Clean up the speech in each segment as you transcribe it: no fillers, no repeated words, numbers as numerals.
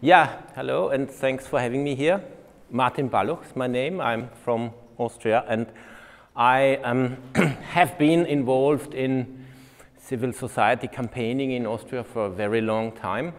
Yeah, hello, and thanks for having me here. Martin Balluch is my name. I'm from Austria, and I have been involved in civil society campaigning in Austria for a very long time.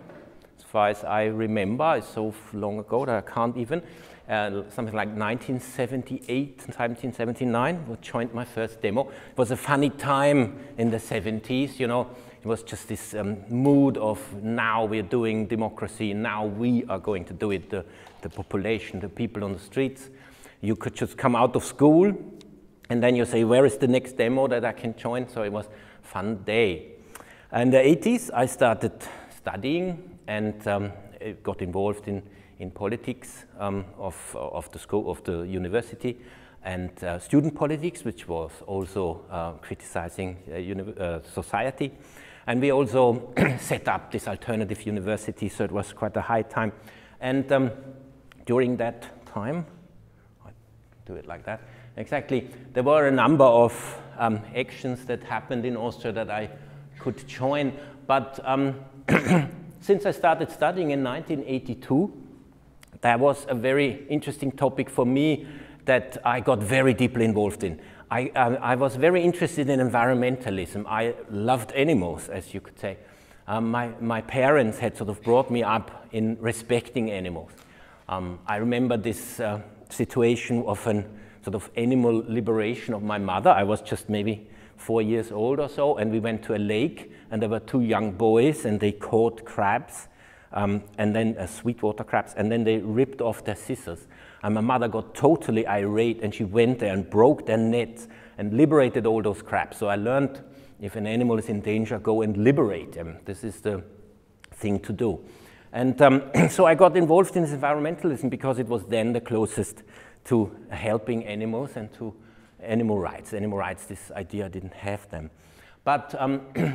As far as I remember, it's so long ago that I can't even. Something like 1978, 1979, I joined my first demo. It was a funny time in the 70s, you know. It was just this mood of now we're doing democracy, now we are going to do it, the population, the people on the streets. You could just come out of school and then you say, where is the next demo that I can join? So it was a fun day. In the 80s, I started studying and got involved in politics of the school, of the university, and student politics, which was also criticizing society. And we also set up this alternative university, so it was quite a high time. And during that time, I do it like that, exactly, there were a number of actions that happened in Austria that I could join. But since I started studying in 1982, that was a very interesting topic for me that I got very deeply involved in. I was very interested in environmentalism. I loved animals, as you could say. My parents had sort of brought me up in respecting animals. I remember this situation of an sort of animal liberation of my mother. I was just maybe 4 years old or so, and we went to a lake, and there were two young boys, and they caught crabs, and then sweetwater crabs, and then they ripped off their scissors. And my mother got totally irate, and she went there and broke their nets and liberated all those crabs. So I learned, if an animal is in danger, go and liberate them. This is the thing to do. And so I got involved in this environmentalism because it was then the closest to helping animals and to animal rights. Animal rights, this idea, I didn't have them. But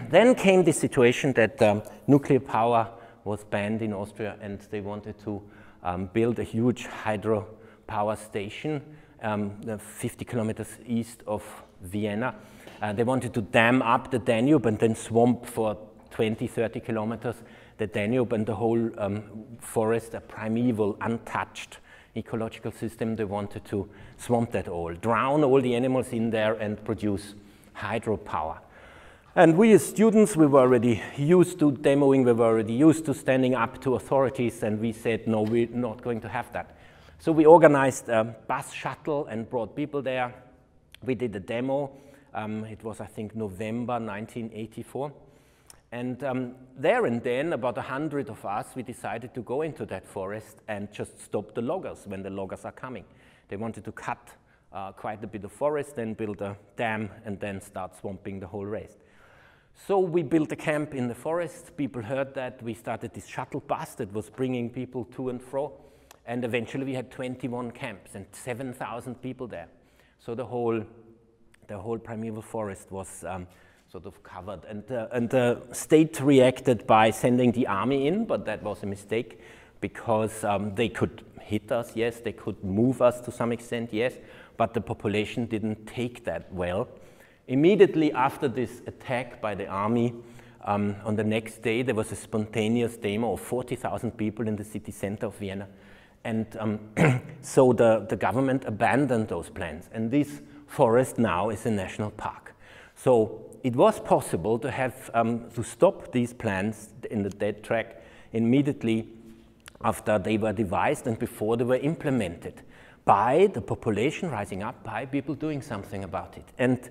then came this situation that nuclear power was banned in Austria, and they wanted to build a huge hydropower station 50 kilometers east of Vienna. They wanted to dam up the Danube and then swamp for 20, 30 kilometers the Danube and the whole forest, a primeval, untouched ecological system. They wanted to swamp that all, drown all the animals in there and produce hydropower. And we as students, we were already used to demoing, we were already used to standing up to authorities, and we said, no, we're not going to have that. So we organized a bus shuttle and brought people there. We did a demo. It was, I think, November 1984. And there and then, about 100 of us, we decided to go into that forest and just stop the loggers when the loggers are coming. They wanted to cut quite a bit of forest, then build a dam, and then start swamping the whole rest. So we built a camp in the forest. People heard that. We started this shuttle bus that was bringing people to and fro. And eventually we had 21 camps and 7,000 people there. So the whole primeval forest was sort of covered. And the state reacted by sending the army in, but that was a mistake because they could hit us, yes. They could move us to some extent, yes. But the population didn't take that well. Immediately after this attack by the army, on the next day, there was a spontaneous demo of 40,000 people in the city center of Vienna. And so the government abandoned those plans. And this forest now is a national park. So it was possible to have to stop these plans in the dead track immediately after they were devised and before they were implemented by the population rising up, by people doing something about it. And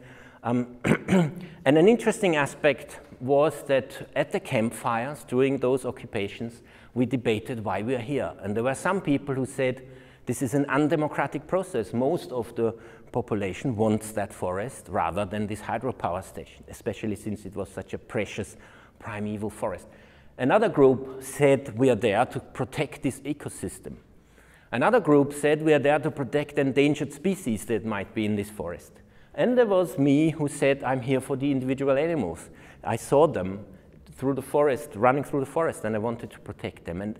an interesting aspect was that at the campfires during those occupations, we debated why we are here. And there were some people who said, this is an undemocratic process. Most of the population wants that forest rather than this hydropower station, especially since it was such a precious primeval forest. Another group said, we are there to protect this ecosystem. Another group said, we are there to protect endangered species that might be in this forest. And there was me who said, I'm here for the individual animals. I saw them through the forest, running through the forest, and I wanted to protect them. And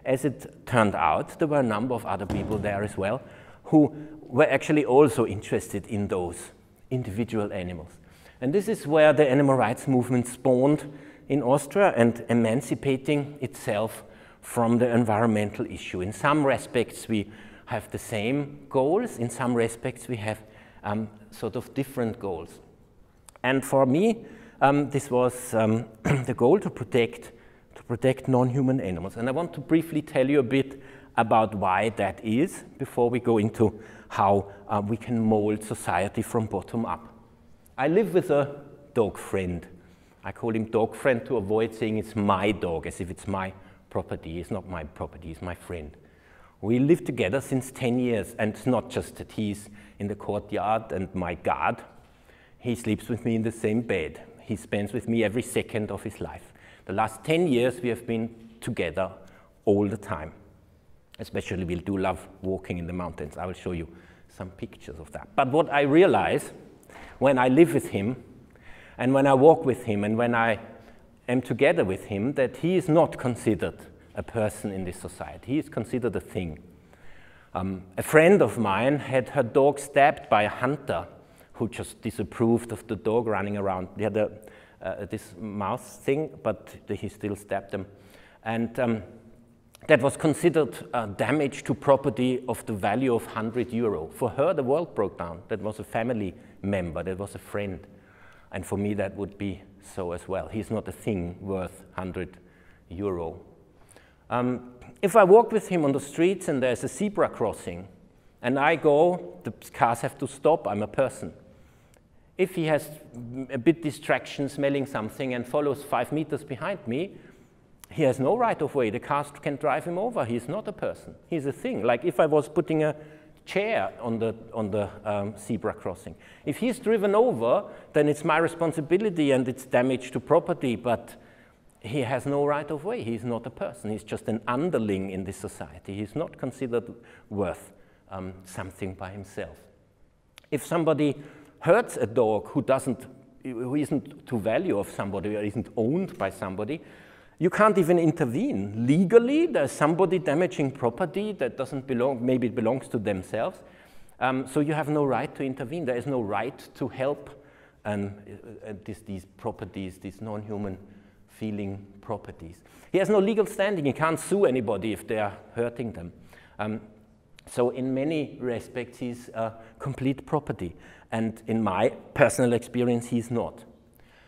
as it turned out, there were a number of other people there as well who were actually also interested in those individual animals. And this is where the animal rights movement spawned in Austria and emancipating itself from the environmental issue. In some respects, we have the same goals. In some respects, we have sort of different goals. And for me, this was the goal to protect non-human animals. And I want to briefly tell you a bit about why that is before we go into how we can mold society from bottom up. I live with a dog friend. I call him dog friend to avoid saying it's my dog, as if it's my property. It's not my property, it's my friend. We live together since 10 years, and it's not just that he's in the courtyard and my guard. He sleeps with me in the same bed. He spends with me every second of his life. The last 10 years we have been together all the time. Especially we do love walking in the mountains. I will show you some pictures of that. But what I realize when I live with him, and when I walk with him, and when I am together with him, that he is not considered a person in this society. He is considered a thing. A friend of mine had her dog stabbed by a hunter who just disapproved of the dog running around. He had this mouse thing, but he still stabbed them. And that was considered damage to property of the value of €100. For her, the world broke down. That was a family member, that was a friend. And for me, that would be so as well. He's not a thing worth €100. If I walk with him on the streets and there's a zebra crossing, and I go, the cars have to stop, I'm a person. If he has a bit distraction, smelling something, and follows 5 meters behind me, he has no right of way. The cars can drive him over. He's not a person. He's a thing. Like if I was putting a chair on the zebra crossing. If he's driven over, then it's my responsibility and it's damage to property, but he has no right of way. He's not a person. He's just an underling in this society. He's not considered worth something by himself. If somebody hurts a dog who isn't to value of somebody or isn't owned by somebody, you can't even intervene. Legally, there's somebody damaging property that doesn't belong, maybe it belongs to themselves. So you have no right to intervene. There is no right to help these properties, these non-human feeling properties. He has no legal standing. He can't sue anybody if they are hurting them. So in many respects, he's complete property. And in my personal experience, he's not.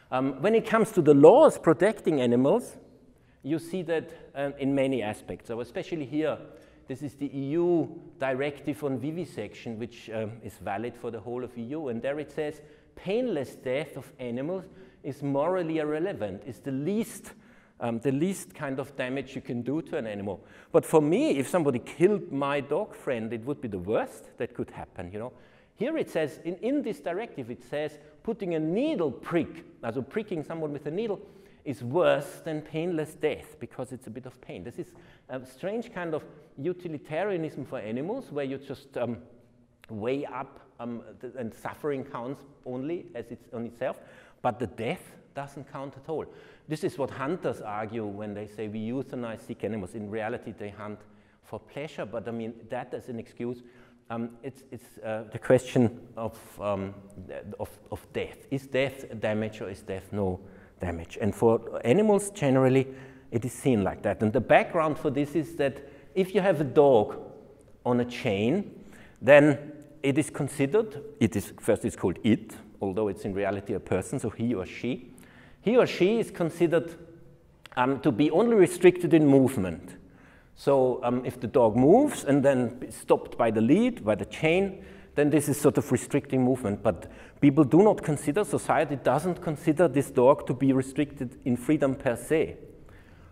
When it comes to the laws protecting animals, you see that in many aspects. So especially here, this is the EU directive on vivisection, which is valid for the whole of EU. And there it says, painless death of animals is morally irrelevant. It's the least kind of damage you can do to an animal. But for me, if somebody killed my dog friend, it would be the worst that could happen, you know. Here it says, in this directive, it says putting a needle prick, also pricking someone with a needle, is worse than painless death because it's a bit of pain. This is a strange kind of utilitarianism for animals where you just weigh up and suffering counts only as it's on itself, but the death doesn't count at all. This is what hunters argue when they say we euthanize sick animals. In reality, they hunt for pleasure, but I mean, that as an excuse, it's the question of death. Is death damage or is death no damage? And for animals, generally, it is seen like that. And the background for this is that if you have a dog on a chain, then it is considered, first it's called it, although it's in reality a person, so he or she. He or she is considered to be only restricted in movement. So if the dog moves and then is stopped by the lead, by the chain, then this is sort of restricting movement. But people do not consider, society doesn't consider this dog to be restricted in freedom per se.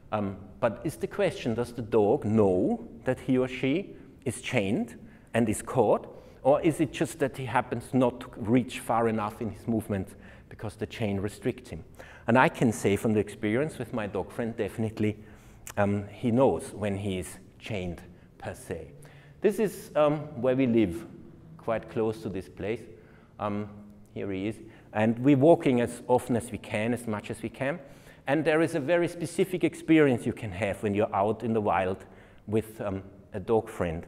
But is the question, does the dog know that he or she is chained and is caught? Or is it just that he happens not to reach far enough in his movement because the chain restricts him? And I can say from the experience with my dog friend, definitely he knows when he is chained per se. This is where we live, quite close to this place. Here he is. And we're walking as often as we can, as much as we can. And there is a very specific experience you can have when you're out in the wild with a dog friend.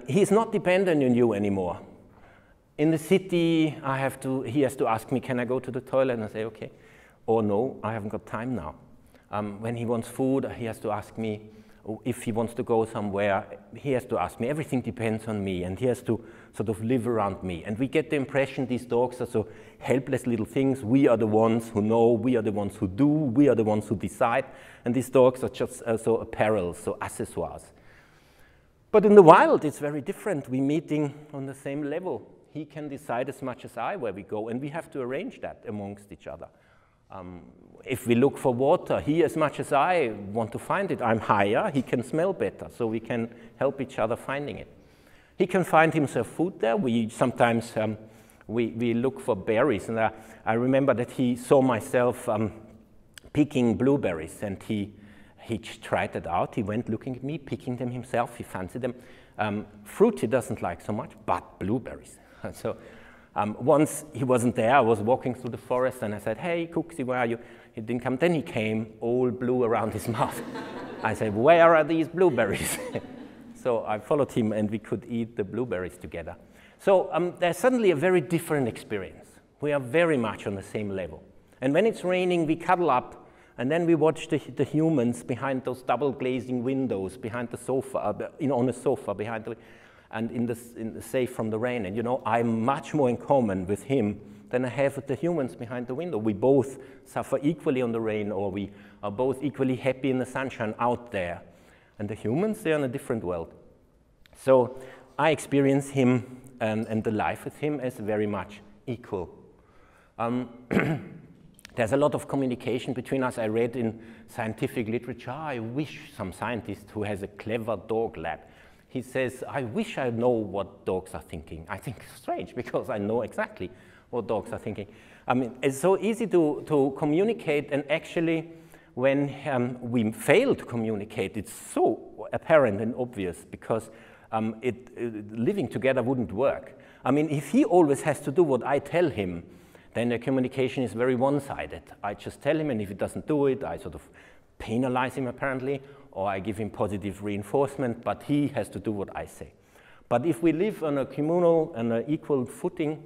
He's not dependent on you anymore. In the city, he has to ask me, can I go to the toilet? And I say, okay. Or no, I haven't got time now. When he wants food, he has to ask me. If he wants to go somewhere, he has to ask me. Everything depends on me, and he has to sort of live around me. And we get the impression these dogs are so helpless little things. We are the ones who know, we are the ones who do, we are the ones who decide, and these dogs are just so apparel, so accessoires. But in the wild, it's very different. We're meeting on the same level. He can decide as much as I where we go, and we have to arrange that amongst each other. If we look for water, he as much as I want to find it. I'm higher, he can smell better, so we can help each other finding it. He can find himself food there. We sometimes we look for berries, and I remember that he saw myself picking blueberries, and he tried it out. He went looking at me, picking them himself. He fancied them. Fruit he doesn't like so much, but blueberries. So once he wasn't there, I was walking through the forest, and I said, "Hey, Cooksy, where are you?" He didn't come. Then he came, all blue around his mouth. I said, "Where are these blueberries?" So I followed him, and we could eat the blueberries together. So there's suddenly a very different experience. We are very much on the same level. And when it's raining, we cuddle up, and then we watch the humans behind those double glazing windows, behind the sofa, on a sofa behind the, and in the safe from the rain. And I'm much more in common with him than I have with the humans behind the window. We both suffer equally on the rain, or we are both equally happy in the sunshine out there. And the humans, they're in a different world. So I experience him and the life with him as very much equal. There's a lot of communication between us. I read in scientific literature, I wish some scientist who has a clever dog lab. He says, I wish I know what dogs are thinking. I think it's strange, because I know exactly what dogs are thinking. I mean, it's so easy to communicate, and actually, when we fail to communicate, it's so apparent and obvious, because living together wouldn't work. I mean, if he always has to do what I tell him, then the communication is very one-sided. I just tell him, and if he doesn't do it, I sort of penalize him, apparently, or I give him positive reinforcement, but he has to do what I say. But if we live on a communal and an equal footing,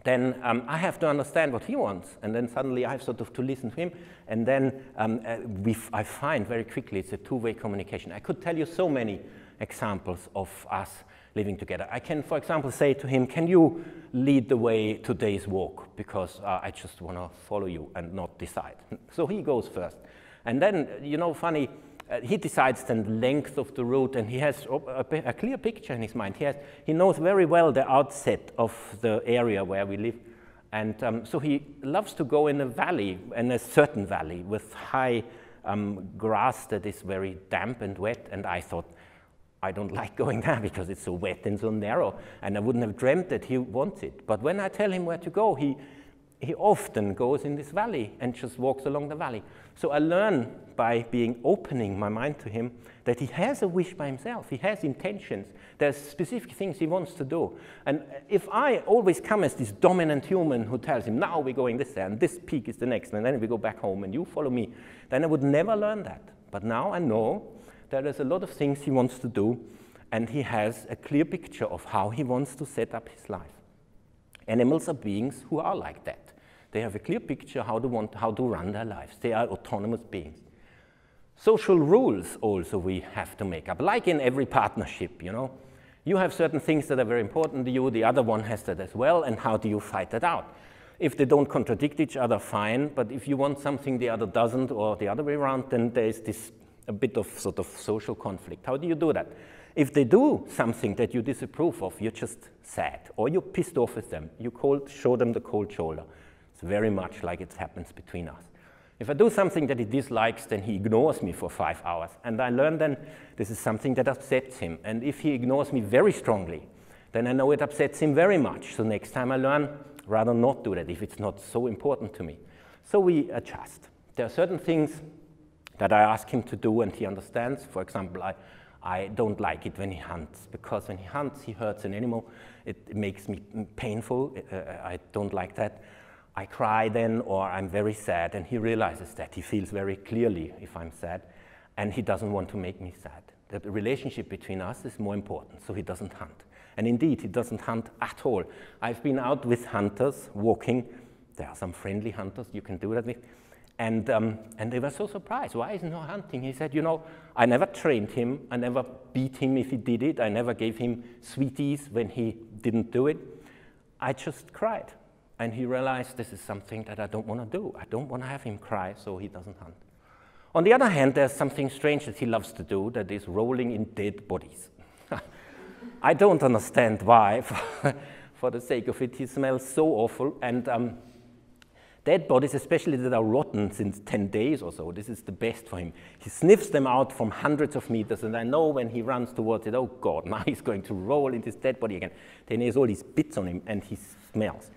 then I have to understand what he wants, and then suddenly I have sort of to listen to him, and then I find very quickly it's a two-way communication. I could tell you so many examples of us living together. I can, for example, say to him, can you lead the way today's walk, because I just want to follow you and not decide. So he goes first. And then, funny, he decides the length of the route, and he has a clear picture in his mind. He knows very well the outset of the area where we live. And so he loves to go in a valley, in a certain valley, with high grass that is very damp and wet. And I thought, I don't like going there because it's so wet and so narrow, and I wouldn't have dreamt that he wants it. But when I tell him where to go, he often goes in this valley and just walks along the valley. So I learn by opening my mind to him that he has a wish by himself. He has intentions. There's specific things he wants to do. And if I always come as this dominant human who tells him, now we're going this way, and this peak is the next, and then we go back home, and you follow me, then I would never learn that. But now I know that there's a lot of things he wants to do, and he has a clear picture of how he wants to set up his life. Animals are beings who are like that. They have a clear picture how to run their lives. They are autonomous beings. Social rules also we have to make up, like in every partnership, You have certain things that are very important to you, the other one has that as well, and how do you fight that out? If they don't contradict each other, fine, but if you want something the other doesn't, or the other way around, then there is a bit of sort of social conflict. How do you do that? If they do something that you disapprove of, you're just sad, or you're pissed off with them. You show them the cold shoulder. It's very much like it happens between us. If I do something that he dislikes, then he ignores me for 5 hours. And I learn then this is something that upsets him. And if he ignores me very strongly, then I know it upsets him very much. So next time I learn, rather not do that if it's not so important to me. So we adjust. There are certain things that I ask him to do and he understands. For example, I don't like it when he hunts, because when he hunts, he hurts an animal. It makes me painful. I don't like that. I cry then, or I'm very sad, and he realizes that. He feels very clearly if I'm sad, and he doesn't want to make me sad. The relationship between us is more important, so he doesn't hunt. And indeed, he doesn't hunt at all. I've been out with hunters walking. There are some friendly hunters you can do that with. And they were so surprised. Why isn't he hunting? He said, you know, I never trained him. I never beat him if he did it. I never gave him sweeties when he didn't do it. I just cried. And he realized this is something that I don't want to do. I don't want to have him cry, so he doesn't hunt. On the other hand, there's something strange that he loves to do, that is rolling in dead bodies. I don't understand why, for the sake of it. He smells so awful. And dead bodies, especially that are rotten since 10 days or so, this is the best for him. He sniffs them out from hundreds of meters, and I know when he runs towards it, oh God, now he's going to roll in this dead body again. Then he has all these bits on him, and he smells.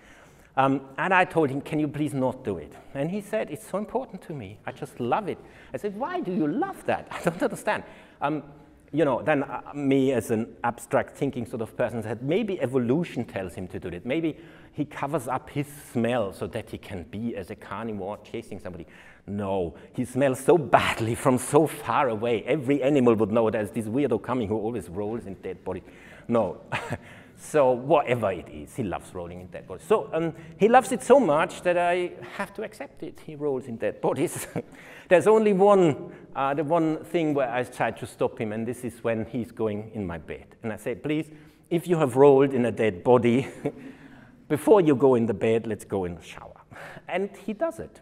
And I told him, can you please not do it? And he said, it's so important to me. I just love it. I said, why do you love that? I don't understand. You know, then me as an abstract thinking sort of person said, maybe evolution tells him to do it. Maybe he covers up his smell so that he can be as a carnivore chasing somebody. No, he smells so badly from so far away. Every animal would know there's this weirdo coming who always rolls in dead bodies. No. So whatever it is, he loves rolling in dead bodies. So he loves it so much that I have to accept it. He rolls in dead bodies. There's only the one thing where I try to stop him, and this is when he's going in my bed. And I say, please, if you have rolled in a dead body, before you go in the bed, let's go in the shower. And he does it.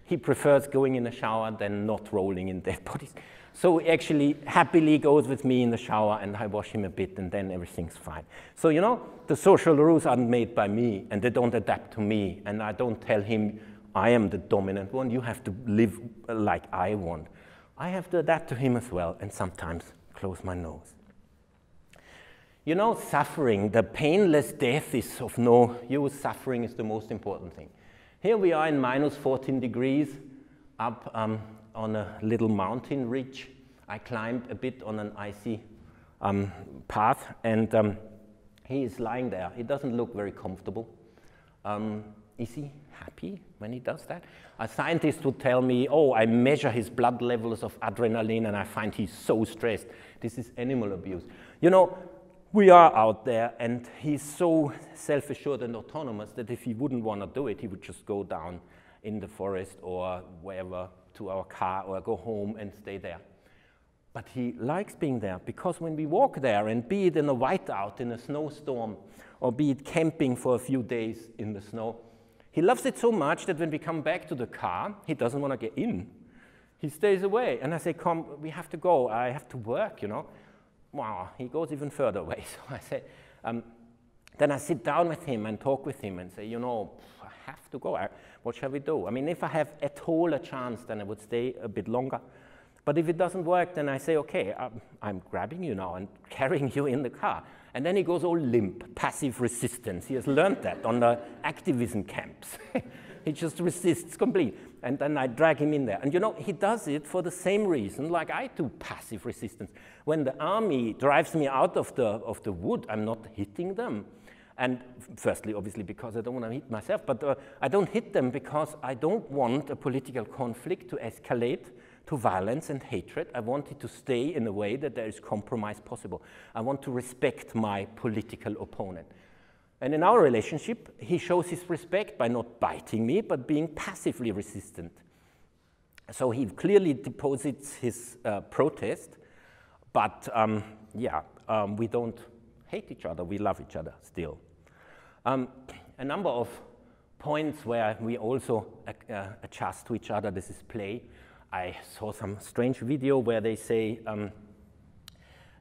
He prefers going in the shower than not rolling in dead bodies. So he actually happily goes with me in the shower, and I wash him a bit, and then everything's fine. So, you know, the social rules aren't made by me, and they don't adapt to me, and I don't tell him, I am the dominant one, you have to live like I want. I have to adapt to him as well, and sometimes close my nose. You know, suffering, the painless death is of no use. Suffering is the most important thing. Here we are in minus 14 degrees, up on a little mountain ridge. I climbed a bit on an icy path, and he is lying there. He doesn't look very comfortable. Is he happy when he does that? A scientist would tell me, oh, I measure his blood levels of adrenaline, and I find he's so stressed. This is animal abuse. You know, we are out there, and he's so self-assured and autonomous that if he wouldn't want to do it, he would just go down in the forest or wherever to our car or go home and stay there. But he likes being there, because when we walk there, and be it in a whiteout, in a snowstorm, or be it camping for a few days in the snow, he loves it so much that when we come back to the car, he doesn't want to get in. He stays away, and I say, come, we have to go, I have to work, you know. Wow, he goes even further away. So I say, then I sit down with him and talk with him and say, you know, I have to go. What shall we do? I mean, if I have at all a chance, then I would stay a bit longer. But if it doesn't work, then I say, okay, I'm grabbing you now and carrying you in the car. And then he goes all limp, passive resistance. He has learned that on the activism camps. He just resists completely. And then I drag him in there. And you know, he does it for the same reason like I do, passive resistance. When the army drives me out of the wood, I'm not hitting them. And firstly, obviously, because I don't want to hit myself, but I don't hit them because I don't want a political conflict to escalate to violence and hatred. I want it to stay in a way that there is compromise possible. I want to respect my political opponent. And in our relationship, he shows his respect by not biting me, but being passively resistant. So he clearly deposits his protest, but we don't hate each other, we love each other still. A number of points where we also adjust to each other. This is play. I saw some strange video where they say,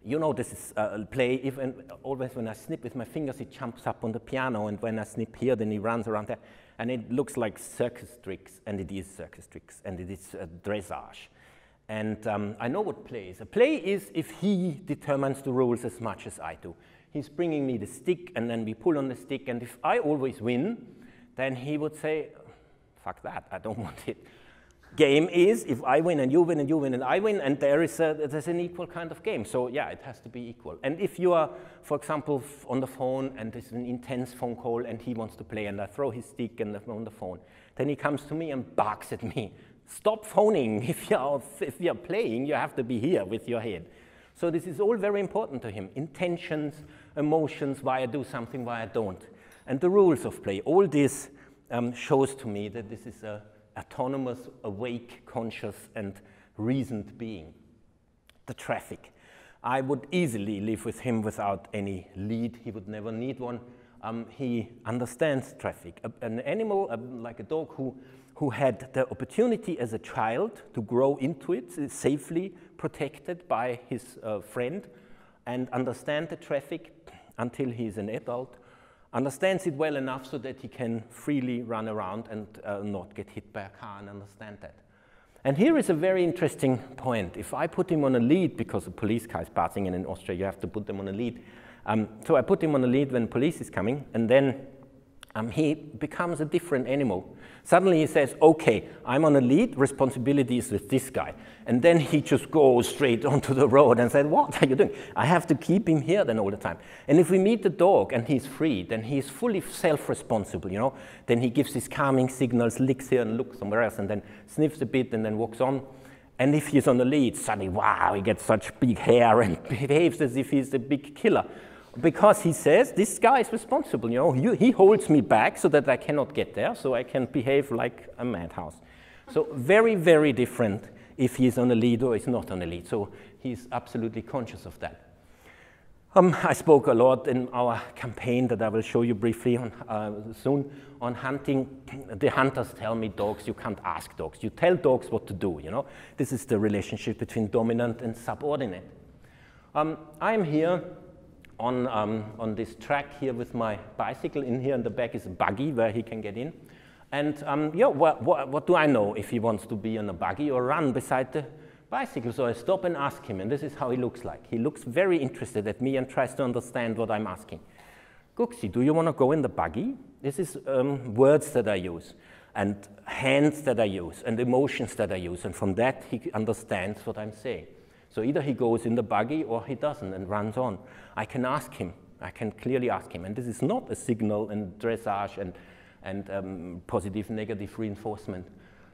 you know, this is play. Always when I snip with my fingers, it jumps up on the piano, and when I snip here, then he runs around there. And it looks like circus tricks, and it is circus tricks, and it is dressage. And I know what play is. A play is if he determines the rules as much as I do. He's bringing me the stick, and then we pull on the stick, and if I always win, then he would say, fuck that, I don't want it. Game is if I win and you win and you win and I win, and there's an equal kind of game. So yeah, it has to be equal. And if you are, for example, on the phone and there's an intense phone call and he wants to play and I throw his stick on the phone, then he comes to me and barks at me. Stop phoning. If you're playing, you have to be here with your head. So this is all very important to him. Intentions, emotions, why I do something, why I don't. And the rules of play. All this shows to me that this is a autonomous, awake, conscious, and reasoned being. The traffic. I would easily live with him without any lead. He would never need one. He understands traffic. An animal, like a dog, who had the opportunity as a child to grow into it, is safely protected by his friend, and understand the traffic until he is an adult, understands it well enough so that he can freely run around and not get hit by a car, and understand that. And here is a very interesting point. If I put him on a lead, because a police car is passing, and in Austria you have to put them on a lead, so I put him on a lead when police is coming, and then he becomes a different animal. Suddenly he says, okay, I'm on a lead, responsibility is with this guy. And then he just goes straight onto the road and said, what are you doing? I have to keep him here then all the time. And if we meet the dog and he's free, then he's fully self-responsible, you know. Then he gives his calming signals, licks here and looks somewhere else, and then sniffs a bit and then walks on. And if he's on the lead, suddenly, wow, he gets such big hair and behaves as if he's a big killer. Because he says, this guy is responsible, you know, he holds me back so that I cannot get there, so I can behave like a madhouse. So very, very different if he's on a lead or is not on a lead. So he's absolutely conscious of that. I spoke a lot in our campaign that I will show you briefly on, soon on hunting. The hunters tell me, dogs, you can't ask dogs. You tell dogs what to do, you know. This is the relationship between dominant and subordinate. I'm here on this track here with my bicycle. In here in the back is a buggy where he can get in. And yeah, what do I know if he wants to be on a buggy or run beside the bicycle? So I stop and ask him, and this is how he looks like. He looks very interested at me and tries to understand what I'm asking. Guxi, do you want to go in the buggy? This is words that I use, and hands that I use, and emotions that I use, and from that he understands what I'm saying. So either he goes in the buggy or he doesn't and runs on. I can ask him. I can clearly ask him. And this is not a signal and dressage and positive, negative reinforcement.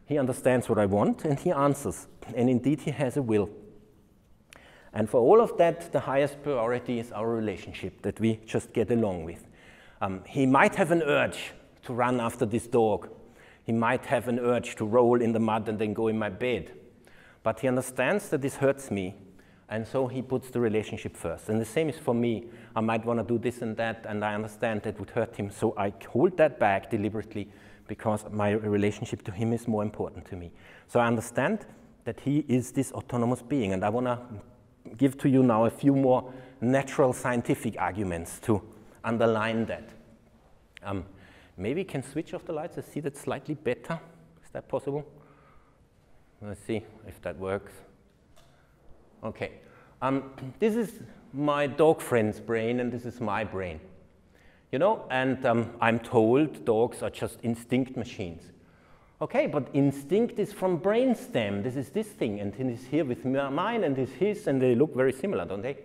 He understands what I want and he answers. And indeed, he has a will. And for all of that, the highest priority is our relationship that we just get along with. He might have an urge to run after this dog. He might have an urge to roll in the mud and then go in my bed. But he understands that this hurts me, and so he puts the relationship first. And the same is for me. I might want to do this and that, and I understand that would hurt him, so I hold that back deliberately because my relationship to him is more important to me. So I understand that he is this autonomous being, and I want to give to you now a few more natural scientific arguments to underline that. Maybe we can switch off the lights. I see that slightly better. Is that possible? Let's see if that works. Okay. This is my dog friend's brain, and this is my brain. You know, and I'm told dogs are just instinct machines. Okay, but instinct is from brainstem. This is this thing, and it is here with mine, and this is his, and they look very similar, don't they?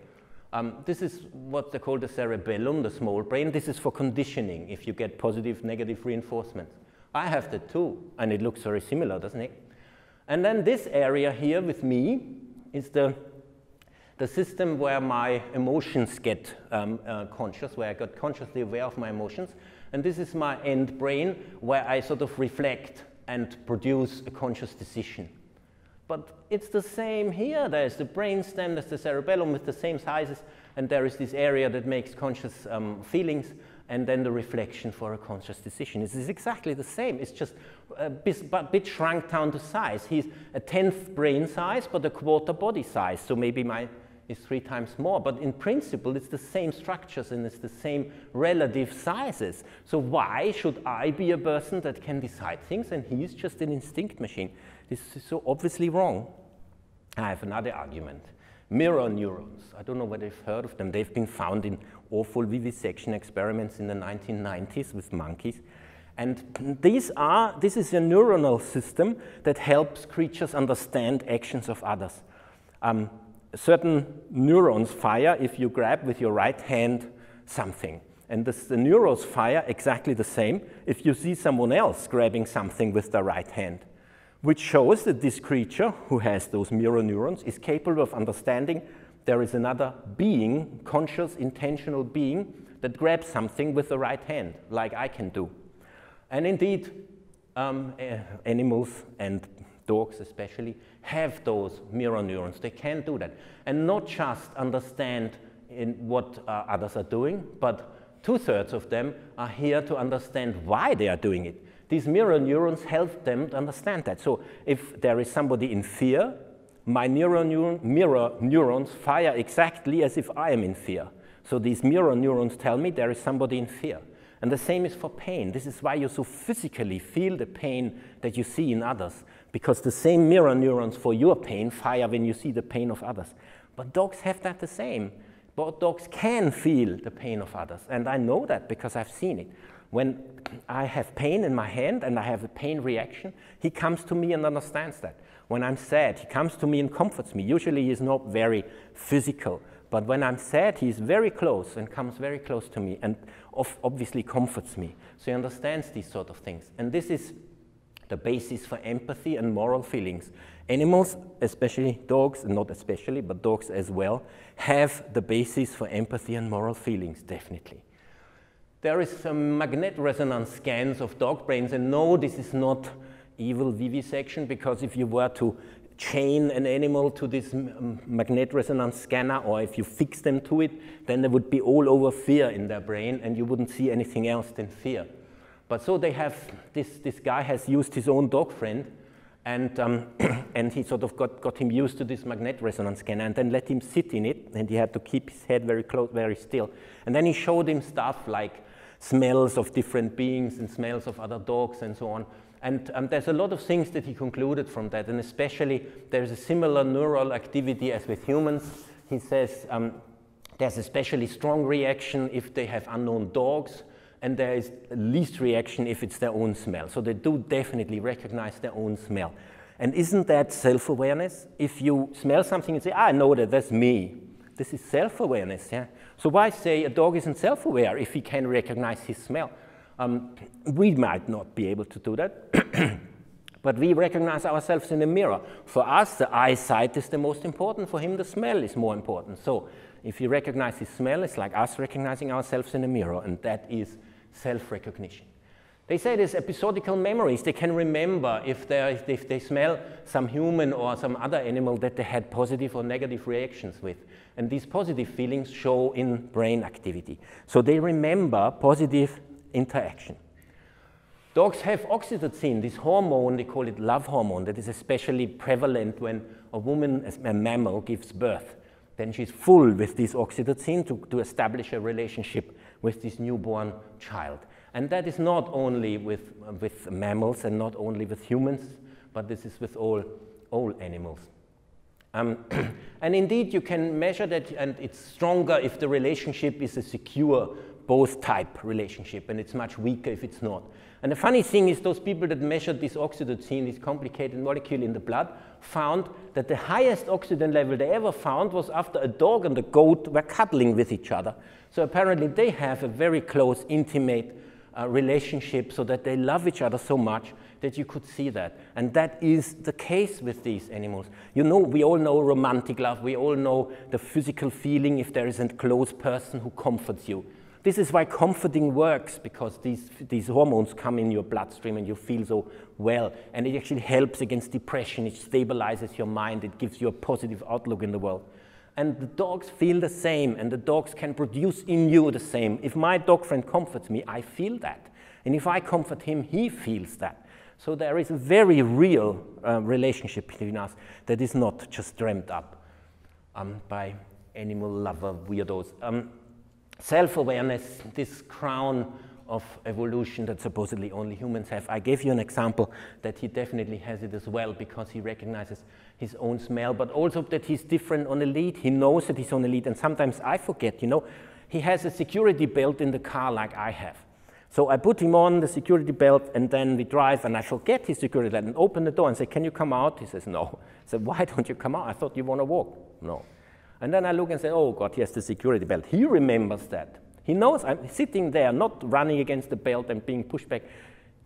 This is what they call the cerebellum, the small brain. This is for conditioning, if you get positive, negative reinforcements. I have that too, and it looks very similar, doesn't it? And then this area here with me is the system where my emotions get conscious, where I got consciously aware of my emotions. And this is my end brain, where I sort of reflect and produce a conscious decision. But it's the same here. There's the brainstem, there's the cerebellum with the same sizes, and there is this area that makes conscious feelings, and then the reflection for a conscious decision. This is exactly the same. It's just a bit shrunk down to size. He's a 10th brain size, but a quarter body size. So maybe mine is 3 times more. But in principle, it's the same structures and it's the same relative sizes. So why should I be a person that can decide things and he's just an instinct machine? This is so obviously wrong. I have another argument. Mirror neurons. I don't know whether you've heard of them. They've been found in awful vivisection experiments in the 1990s with monkeys. And this is a neuronal system that helps creatures understand actions of others. Certain neurons fire if you grab with your right hand something. And the neurons fire exactly the same if you see someone else grabbing something with their right hand, which shows that this creature who has those mirror neurons is capable of understanding there is another being, conscious, intentional being, that grabs something with the right hand, like I can do. And indeed, animals and dogs especially have those mirror neurons. They can do that. And not just understand in what others are doing, but 2/3 of them are here to understand why they are doing it. These mirror neurons help them to understand that. So if there is somebody in fear, my mirror neurons fire exactly as if I am in fear. So these mirror neurons tell me there is somebody in fear. And the same is for pain. This is why you so physically feel the pain that you see in others, because the same mirror neurons for your pain fire when you see the pain of others. But dogs have that the same. But dogs can feel the pain of others, and I know that because I've seen it. When I have pain in my hand and I have a pain reaction, he comes to me and understands that. When I'm sad, he comes to me and comforts me. Usually he's not very physical, but when I'm sad, he's very close and comes very close to me and obviously comforts me. So he understands these sort of things. And this is the basis for empathy and moral feelings. Animals, especially dogs, not especially, but dogs as well, have the basis for empathy and moral feelings, definitely. There is some magnetic resonance scans of dog brains, and no, this is not evil vivisection, because if you were to chain an animal to this magnetic resonance scanner, or if you fix them to it, then there would be all over fear in their brain, and you wouldn't see anything else than fear. But so they have, this guy has used his own dog friend, and he sort of got him used to this magnetic resonance scanner, and then let him sit in it, and he had to keep his head very close, very still. And then he showed him stuff like smells of different beings and smells of other dogs and so on. And there's a lot of things that he concluded from that, and especially there's a similar neural activity as with humans. He says there's especially strong reaction if they have unknown dogs, and there is least reaction if it's their own smell. So they do definitely recognize their own smell. And isn't that self-awareness? If you smell something and say, I know that, that's me. This is self-awareness, yeah? So why say a dog isn't self-aware if he can recognize his smell? We might not be able to do that, but we recognize ourselves in the mirror. For us, the eyesight is the most important. For him, the smell is more important. So if you recognize his smell, it's like us recognizing ourselves in the mirror, and that is self-recognition. They say there's episodical memories. They can remember if they smell some human or some other animal that they had positive or negative reactions with. And these positive feelings show in brain activity. So they remember positive interaction. Dogs have oxytocin, this hormone, they call it love hormone, that is especially prevalent when a woman, a mammal, gives birth. Then she's full with this oxytocin to establish a relationship with this newborn child. And that is not only with mammals and not only with humans, but this is with all animals. And indeed, you can measure that, and it's stronger if the relationship is a secure both type relationship, and it's much weaker if it's not. And the funny thing is, those people that measured this oxytocin, this complicated molecule in the blood, found that the highest oxygen level they ever found was after a dog and a goat were cuddling with each other. So apparently they have a very close, intimate relationship, so that they love each other so much that you could see that. And that is the case with these animals. You know, we all know romantic love. We all know the physical feeling if there is a close person who comforts you. This is why comforting works, because these hormones come in your bloodstream and you feel so well. And it actually helps against depression. It stabilizes your mind. It gives you a positive outlook in the world. And the dogs feel the same, and the dogs can produce in you the same. If my dog friend comforts me, I feel that. And if I comfort him, he feels that. So there is a very real relationship between us that is not just dreamt up by animal lover weirdos. Self-awareness, this crown of evolution that supposedly only humans have. I gave you an example that he definitely has it as well, because he recognizes his own smell, but also that he's different on a lead. He knows that he's on a lead, and sometimes I forget, you know. He has a security belt in the car like I have. So I put him on the security belt, and then we drive, and I forget his security belt and open the door and say, can you come out? He says, no. I said, why don't you come out? I thought you want to walk. No. And then I look and say, oh God, he has the security belt. He remembers that. He knows I'm sitting there, not running against the belt and being pushed back.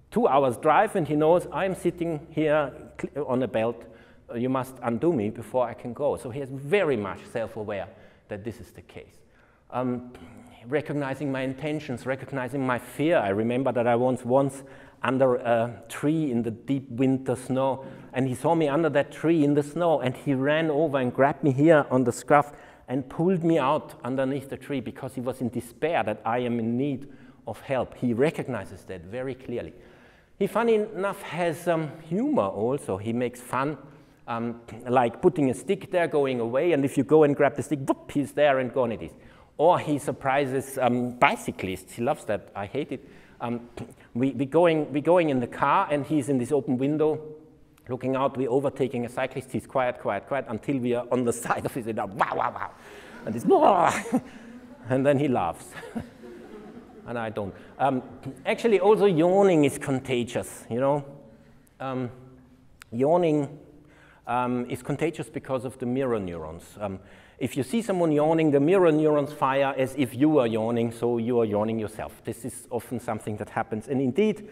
2 hours drive, and he knows I'm sitting here on a belt. You must undo me before I can go. So he is very much self-aware that this is the case. recognizing my intentions, recognizing my fear. I remember that I was once under a tree in the deep winter snow, and he saw me under that tree in the snow, and he ran over and grabbed me here on the scruff and pulled me out underneath the tree because he was in despair that I am in need of help. He recognizes that very clearly. He, funny enough, has humor also. He makes fun, like putting a stick there, going away, and if you go and grab the stick, whoop, he's there and gone it is. Or he surprises bicyclists. He loves that. I hate it. We going in the car, and he's in this open window looking out. We're overtaking a cyclist. He's quiet, quiet, quiet, until we are on the side of his head. Wow, wow, wow. And this, and then he laughs. And I don't. Actually, also yawning is contagious, you know. Yawning is contagious because of the mirror neurons. If you see someone yawning, the mirror neurons fire as if you are yawning, so you are yawning yourself. This is often something that happens. And indeed,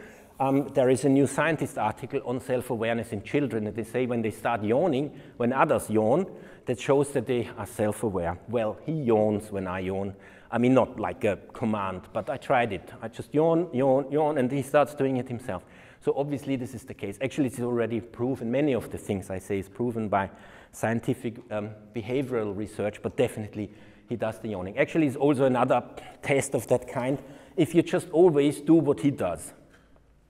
there is a New Scientist article on self-awareness in children, and they say when they start yawning, when others yawn, that shows that they are self-aware. Well, he yawns when I yawn. I mean, not like a command, but I tried it. I just yawn, yawn, yawn, and he starts doing it himself. So obviously this is the case. Actually, it's already proven. Many of the things I say is proven by scientific behavioral research, but definitely he does the yawning. Actually, it's also another test of that kind. If you just always do what he does,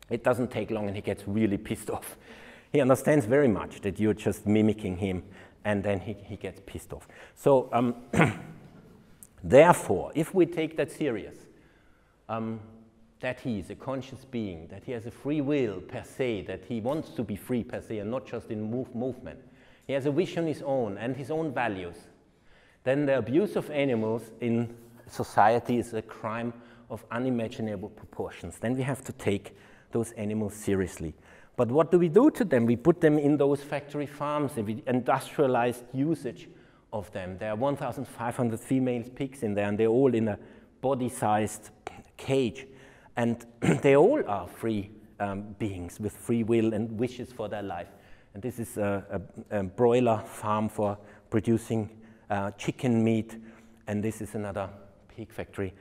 it doesn't take long and he gets really pissed off. He understands very much that you're just mimicking him, and then he gets pissed off. So therefore, if we take that serious, that he is a conscious being, that he has a free will per se, that he wants to be free per se and not just in movement, he has a wish on his own and his own values, then the abuse of animals in society is a crime of unimaginable proportions. Then we have to take those animals seriously. But what do we do to them? We put them in those factory farms, and we industrialized usage of them. There are 1,500 female pigs in there, and they're all in a body-sized cage. And they all are free beings with free will and wishes for their life. And this is a broiler farm for producing chicken meat, and this is another pig factory.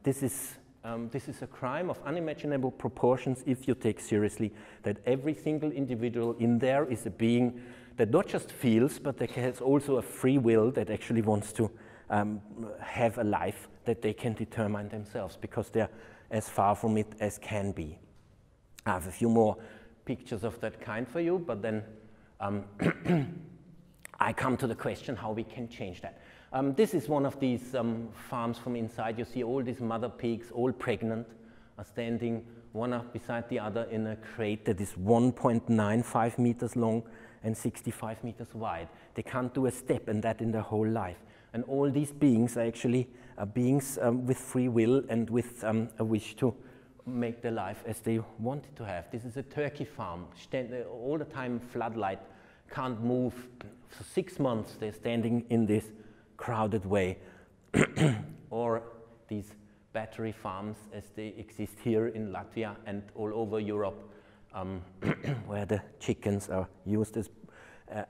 This is a crime of unimaginable proportions if you take seriously that every single individual in there is a being that not just feels, but that has also a free will that actually wants to have a life that they can determine themselves, because they're as far from it as can be. I have a few more pictures of that kind for you, but then I come to the question how we can change that. This is one of these farms from inside. You see all these mother pigs, all pregnant, are standing one up beside the other in a crate that is 1.95 meters long and 65 meters wide. They can't do a step, and that in their whole life. And all these beings are actually beings with free will and with a wish to make their life as they wanted to have. This is a turkey farm, all the time floodlight, can't move. For 6 months they're standing in this crowded way. Or these battery farms as they exist here in Latvia and all over Europe, where the chickens are used as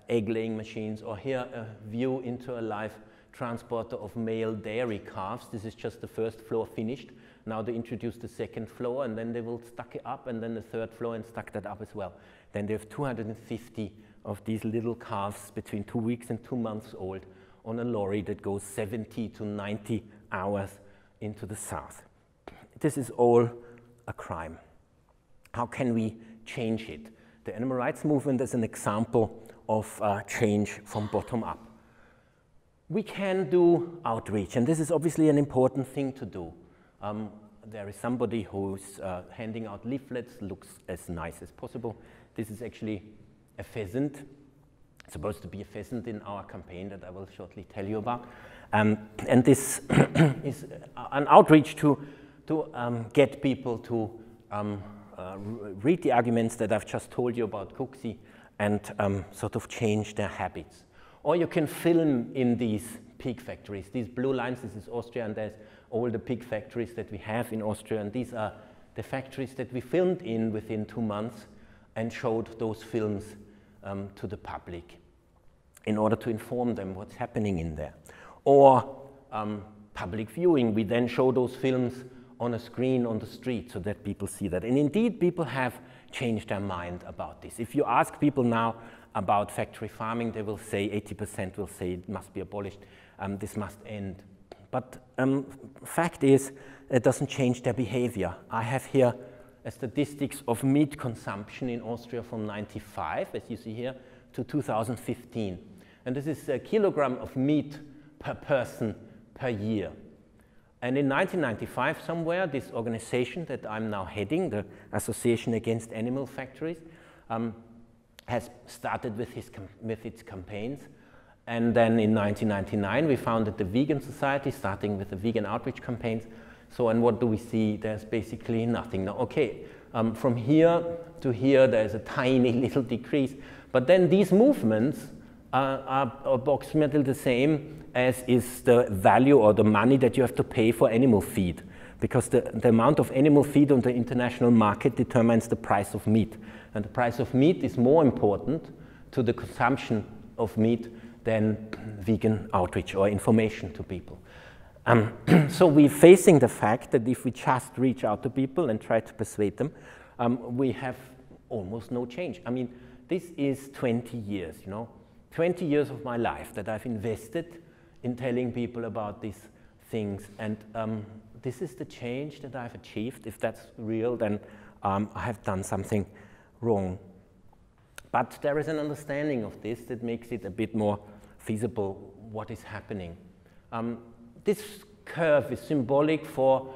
egg-laying machines. Or here a view into a live transporter of male dairy calves. This is just the first floor finished. Now they introduce the second floor, and then they will stack it up, and then the third floor and stack that up as well. Then they have 250 of these little calves between 2 weeks and 2 months old on a lorry that goes 70 to 90 hours into the south. This is all a crime. How can we change it? The animal rights movement is an example of change from bottom up. We can do outreach, and this is obviously an important thing to do. There is somebody who's handing out leaflets, looks as nice as possible. This is actually a pheasant. It's supposed to be a pheasant in our campaign that I will shortly tell you about. And this is an outreach to get people to read the arguments that I've just told you about Cooksey and sort of change their habits. Or you can film in these pig factories. These blue lines, this is Austria, and there's all the pig factories that we have in Austria, and these are the factories that we filmed in within 2 months and showed those films to the public in order to inform them what's happening in there. Or public viewing. We then show those films on a screen on the street so that people see that. And indeed, people have changed their mind about this. If you ask people now about factory farming, they will say, 80% will say it must be abolished, this must end. But fact is, it doesn't change their behavior. I have here a statistics of meat consumption in Austria from 95, as you see here, to 2015. And this is a kilogram of meat per person per year. And in 1995, somewhere, this organization that I'm now heading, the Association Against Animal Factories, has started with its campaigns. And then in 1999, we founded the Vegan Society, starting with the vegan outreach campaigns. So, and what do we see? There's basically nothing. Now, okay, from here to here, there's a tiny little decrease. But then these movements are approximately the same as is the value or the money that you have to pay for animal feed. Because the amount of animal feed on the international market determines the price of meat. And the price of meat is more important to the consumption of meat than vegan outreach or information to people. So we're facing the fact that if we just reach out to people and try to persuade them, we have almost no change. I mean, this is 20 years, you know, 20 years of my life that I've invested in telling people about these things. And this is the change that I've achieved. If that's real, then I have done something wrong. But there is an understanding of this that makes it a bit more feasible what is happening. This curve is symbolic for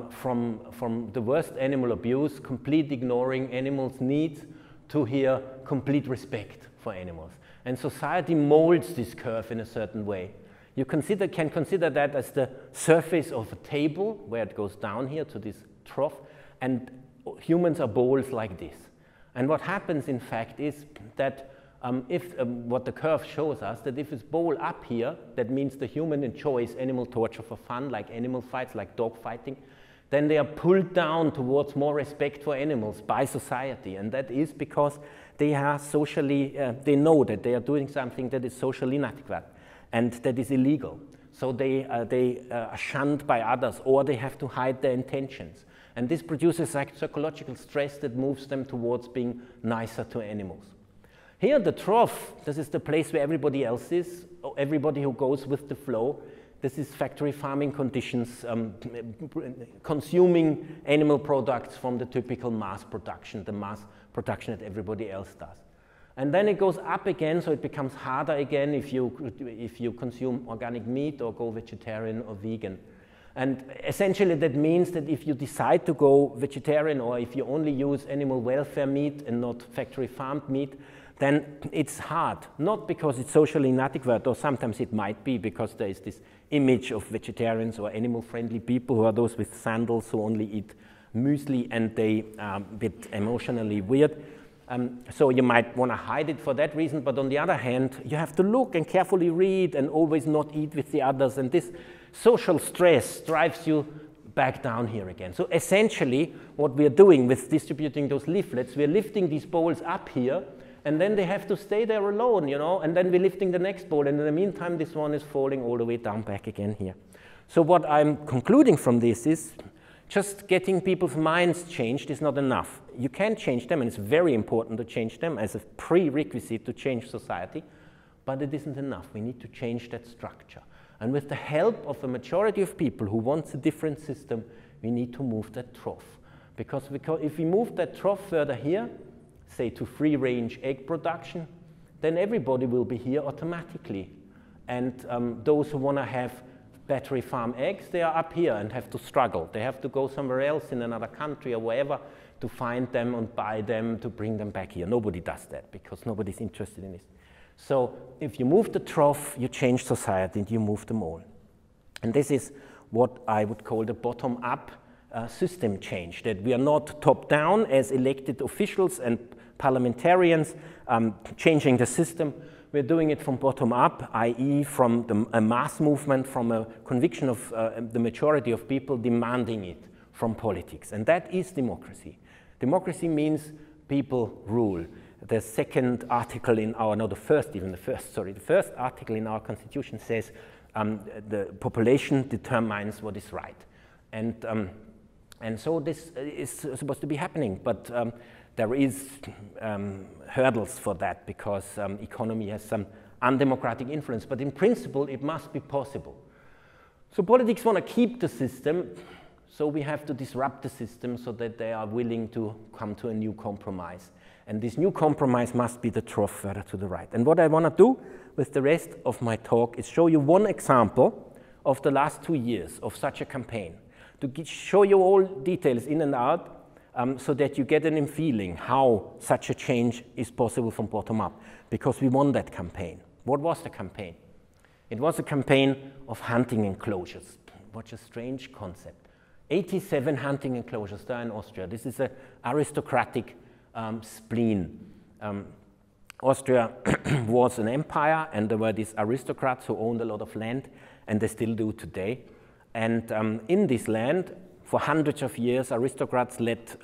from the worst animal abuse, complete ignoring animals' needs, to here complete respect for animals. And society molds this curve in a certain way. You can consider that as the surface of a table where it goes down here to this trough, and humans are bowls like this. And what happens, in fact, is that what the curve shows us, that if it's bowl up here, that means the human enjoys animal torture for fun, like animal fights, like dog fighting, then they are pulled down towards more respect for animals by society. And that is because they are socially, they know that they are doing something that is socially inadequate and that is illegal. So they are shunned by others, or they have to hide their intentions. And this produces like psychological stress that moves them towards being nicer to animals. Here, the trough, this is the place where everybody else is, everybody who goes with the flow. This is factory farming conditions, consuming animal products from the typical mass production, the mass production that everybody else does. And then it goes up again, so it becomes harder again if you consume organic meat or go vegetarian or vegan. And essentially that means that if you decide to go vegetarian, or if you only use animal welfare meat and not factory farmed meat, then it's hard. Not because it's socially inadequate, or sometimes it might be because there is this image of vegetarians or animal-friendly people who are those with sandals who only eat muesli, and they are a bit emotionally weird. So you might want to hide it for that reason, but on the other hand, you have to look and carefully read and always not eat with the others, and this social stress drives you back down here again. So essentially, what we are doing with distributing those leaflets, we are lifting these bowls up here, and then they have to stay there alone, you know, and then we're lifting the next bowl, and in the meantime, this one is falling all the way down back again here. So what I'm concluding from this is just getting people's minds changed is not enough. You can change them, and it's very important to change them as a prerequisite to change society, but it isn't enough. We need to change that structure. And with the help of a majority of people who want a different system, we need to move that trough. Because if we move that trough further here, say to free-range egg production, then everybody will be here automatically. And those who want to have battery farm eggs, they are up here and have to struggle. They have to go somewhere else in another country or wherever to find them and buy them to bring them back here. Nobody does that because nobody's interested in this. So if you move the trough, you change society and you move them all. And this is what I would call the bottom-up system change, that we are not top-down as elected officials and parliamentarians changing the system. We're doing it from bottom up, i.e. from a mass movement, from a conviction of the majority of people demanding it from politics. And that is democracy. Democracy means people rule. the second article in our, no, the first article in our constitution says the population determines what is right. And so this is supposed to be happening, but there is hurdles for that because economy has some undemocratic influence, but in principle it must be possible. So politics want to keep the system, so we have to disrupt the system so that they are willing to come to a new compromise. And this new compromise must be the trough further to the right. And what I want to do with the rest of my talk is show you one example of the last 2 years of such a campaign, to show you all details in and out so that you get a feeling how such a change is possible from bottom up, because we won that campaign. What was the campaign? It was a campaign of hunting enclosures. What a strange concept. 87 hunting enclosures there in Austria. This is an aristocratic spleen. Austria was an empire, and there were these aristocrats who owned a lot of land, and they still do today. And in this land, for hundreds of years, aristocrats let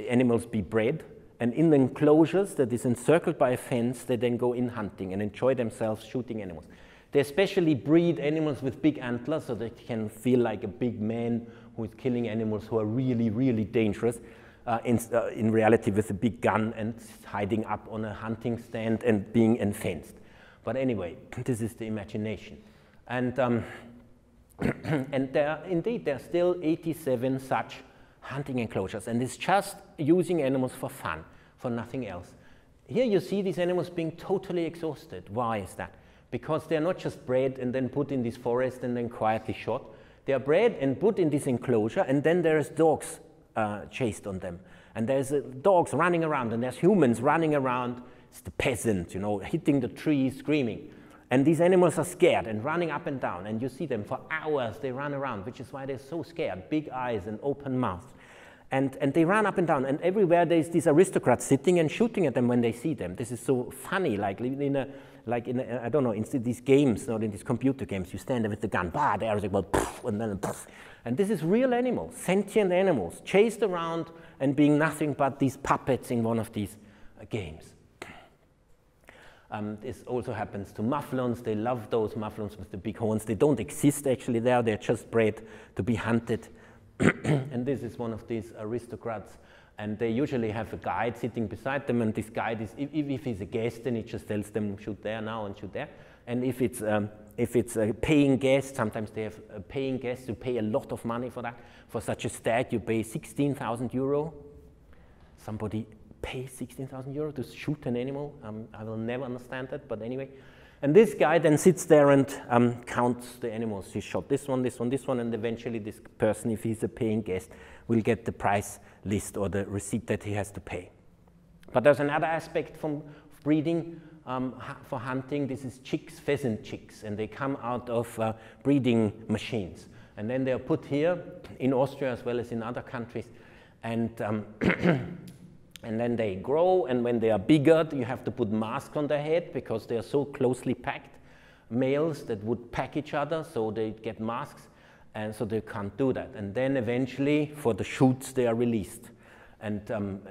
animals be bred, and in the enclosures that is encircled by a fence, they then go in hunting and enjoy themselves shooting animals. They especially breed animals with big antlers so they can feel like a big man who is killing animals who are really, really dangerous, in reality with a big gun and hiding up on a hunting stand and being enfenced. But anyway, this is the imagination. And and there are still 87 such hunting enclosures, and it's just using animals for fun, for nothing else. Here you see these animals being totally exhausted. Why is that? Because they're not just bred and then put in this forest and then quietly shot. They are bred and put in this enclosure, and then there's dogs chased on them. And there's dogs running around, and there's humans running around. It's the peasant, you know, hitting the trees, screaming. And these animals are scared and running up and down, and you see them for hours, they run around, which is why they're so scared, big eyes and open mouths. And they run up and down, and everywhere there's these aristocrats sitting and shooting at them when they see them. This is so funny, like in a, I don't know, in these games, not in these computer games, you stand there with the gun, bah, the arrows go poof, and then poof. And this is real animals, sentient animals, chased around and being nothing but these puppets in one of these games. This also happens to mufflons. They love those mufflons with the big horns. They don't exist actually there. They're just bred to be hunted. And this is one of these aristocrats. And they usually have a guide sitting beside them. And this guide is, if he's a guest, then he just tells them, shoot there now and shoot there. And if it's a paying guest, sometimes they have a paying guest. You pay a lot of money for that. For such a stag, you pay 16,000 euro. Somebody pay 16,000 euro to shoot an animal. I will never understand that, but anyway. And this guy then sits there and counts the animals. He shot this one, this one, this one, and eventually this person, if he's a paying guest, will get the price list or the receipt that he has to pay. But there's another aspect from breeding for hunting. This is chicks, pheasant chicks, and they come out of breeding machines. And then they are put here in Austria as well as in other countries. And then they grow, and when they are bigger, you have to put masks on their head because they are so closely packed, males that would pack each other, so they get masks, and so they can't do that. And then eventually, for the shoots, they are released. And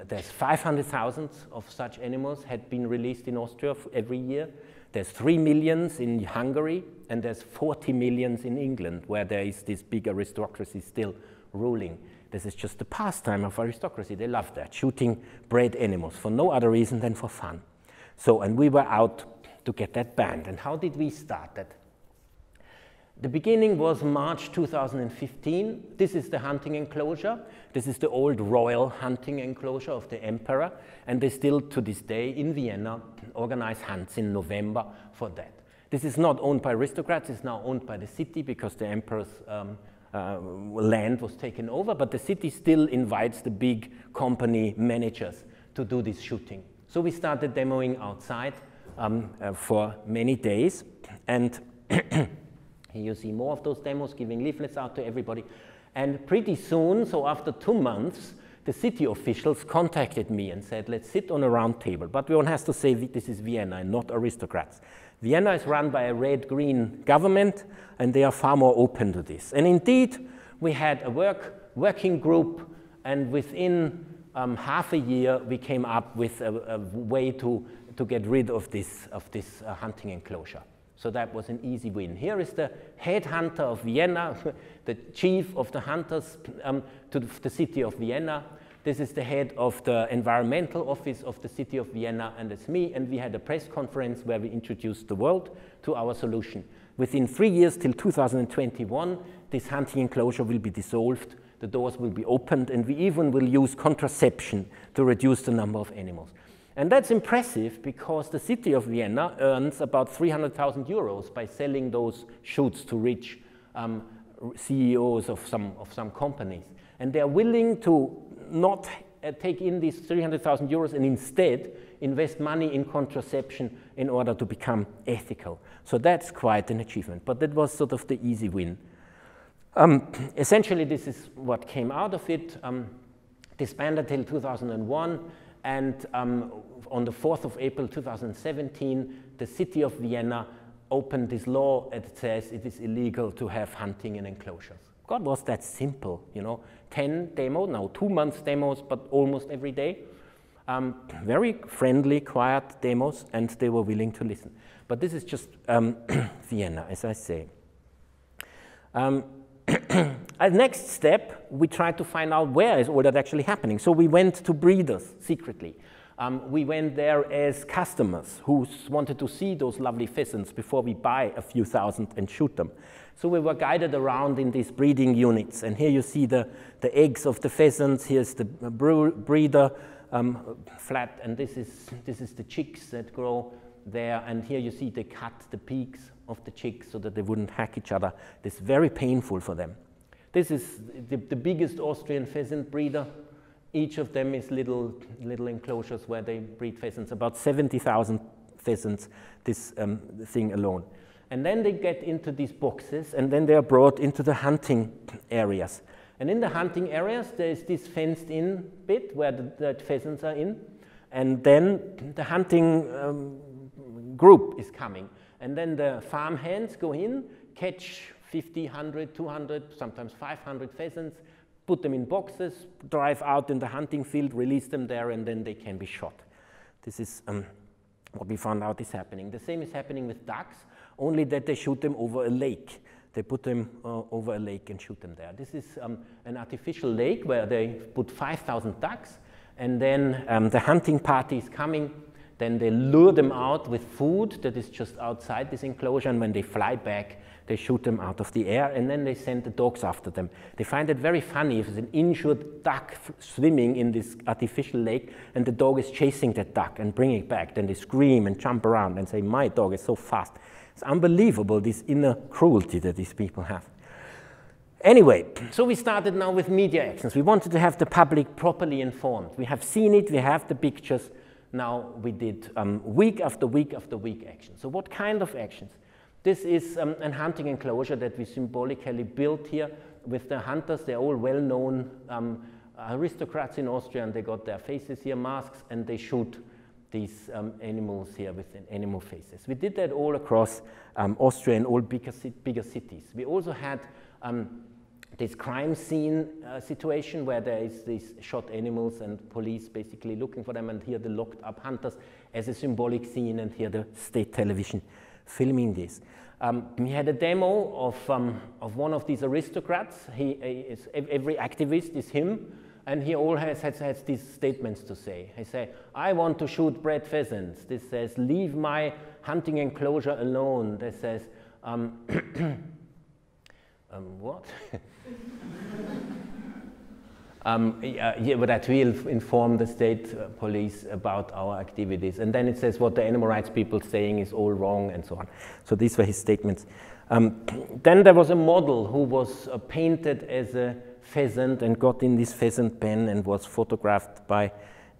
there's 500,000 of such animals had been released in Austria every year. There's 3 million in Hungary, and there's 40 million in England, where there is this big aristocracy still ruling. This is just the pastime of aristocracy. They love that, shooting bred animals for no other reason than for fun. So, and we were out to get that banned. And how did we start that? The beginning was March 2015. This is the hunting enclosure. This is the old royal hunting enclosure of the emperor. And they still, to this day, in Vienna, organize hunts in November for that. This is not owned by aristocrats. It's now owned by the city because the emperor's land was taken over, but the city still invites the big company managers to do this shooting. So we started demoing outside for many days, and here you see more of those demos, giving leaflets out to everybody. And pretty soon, so after 2 months, the city officials contacted me and said, let's sit on a round table. But one has to say this is Vienna and not aristocrats. Vienna is run by a red-green government, and they are far more open to this. And indeed, we had a working group, and within half a year, we came up with a way to get rid of this hunting enclosure. So that was an easy win. Here is the head hunter of Vienna, the chief of the hunters to the city of Vienna. This is the head of the environmental office of the city of Vienna, and it's me, and we had a press conference where we introduced the world to our solution. Within 3 years, till 2021, this hunting enclosure will be dissolved, the doors will be opened, and we even will use contraception to reduce the number of animals. And that's impressive because the city of Vienna earns about 300,000 euros by selling those shoots to rich CEOs of some companies. And they're willing to not take in these 300,000 euros and instead invest money in contraception in order to become ethical. So that's quite an achievement, but that was sort of the easy win. Essentially, this is what came out of it. Disbanded till 2001, and on the 4th of April 2017, the city of Vienna opened this law that says it is illegal to have hunting in enclosures. God, was that simple, you know, 10 demos, now 2 months demos, but almost every day. Very friendly, quiet demos, and they were willing to listen. But this is just Vienna, as I say. As next step, we tried to find out where is all that actually happening. So we went to breeders secretly. We went there as customers who wanted to see those lovely pheasants before we buy a few thousand and shoot them. So we were guided around in these breeding units. And here you see the eggs of the pheasants. Here's the breeder flat, and this is the chicks that grow there. And here you see they cut the peaks of the chicks so that they wouldn't hack each other. This is very painful for them. This is the biggest Austrian pheasant breeder. Each of them is little enclosures where they breed pheasants, about 70,000 pheasants, this thing alone. And then they get into these boxes, and then they are brought into the hunting areas. And in the hunting areas, there is this fenced-in bit where the pheasants are in, and then the hunting group is coming. And then the farm hands go in, catch 50, 100, 200, sometimes 500 pheasants, put them in boxes, drive out in the hunting field, release them there, and then they can be shot. This is what we found out is happening. The same is happening with ducks, only that they shoot them over a lake. They put them over a lake and shoot them there. This is an artificial lake where they put 5,000 ducks, and then the hunting party is coming. Then they lure them out with food that is just outside this enclosure, and when they fly back, they shoot them out of the air, and then they send the dogs after them. They find it very funny if there's an injured duck swimming in this artificial lake, and the dog is chasing that duck and bringing it back. Then they scream and jump around and say, "My dog is so fast." It's unbelievable, this inner cruelty that these people have. Anyway, so we started now with media actions. We wanted to have the public properly informed. We have seen it, we have the pictures. Now we did week after week after week actions. So what kind of actions? This is a hunting enclosure that we symbolically built here with the hunters. They're all well-known aristocrats in Austria, and they got their faces here, masks, and they shoot these animals here with animal faces. We did that all across Austria in all bigger cities. We also had this crime scene situation where there is these shot animals and police basically looking for them, and here the locked up hunters as a symbolic scene, and here the state television filming this. We had a demo of one of these aristocrats. Every activist is him, and he all has these statements to say. He say, "I want to shoot bred pheasants." This says, "Leave my hunting enclosure alone." This says, what? Yeah, but that will inform the state police about our activities. And then it says what the animal rights people saying is all wrong, and so on. So these were his statements. Then there was a model who was painted as a pheasant and got in this pheasant pen and was photographed by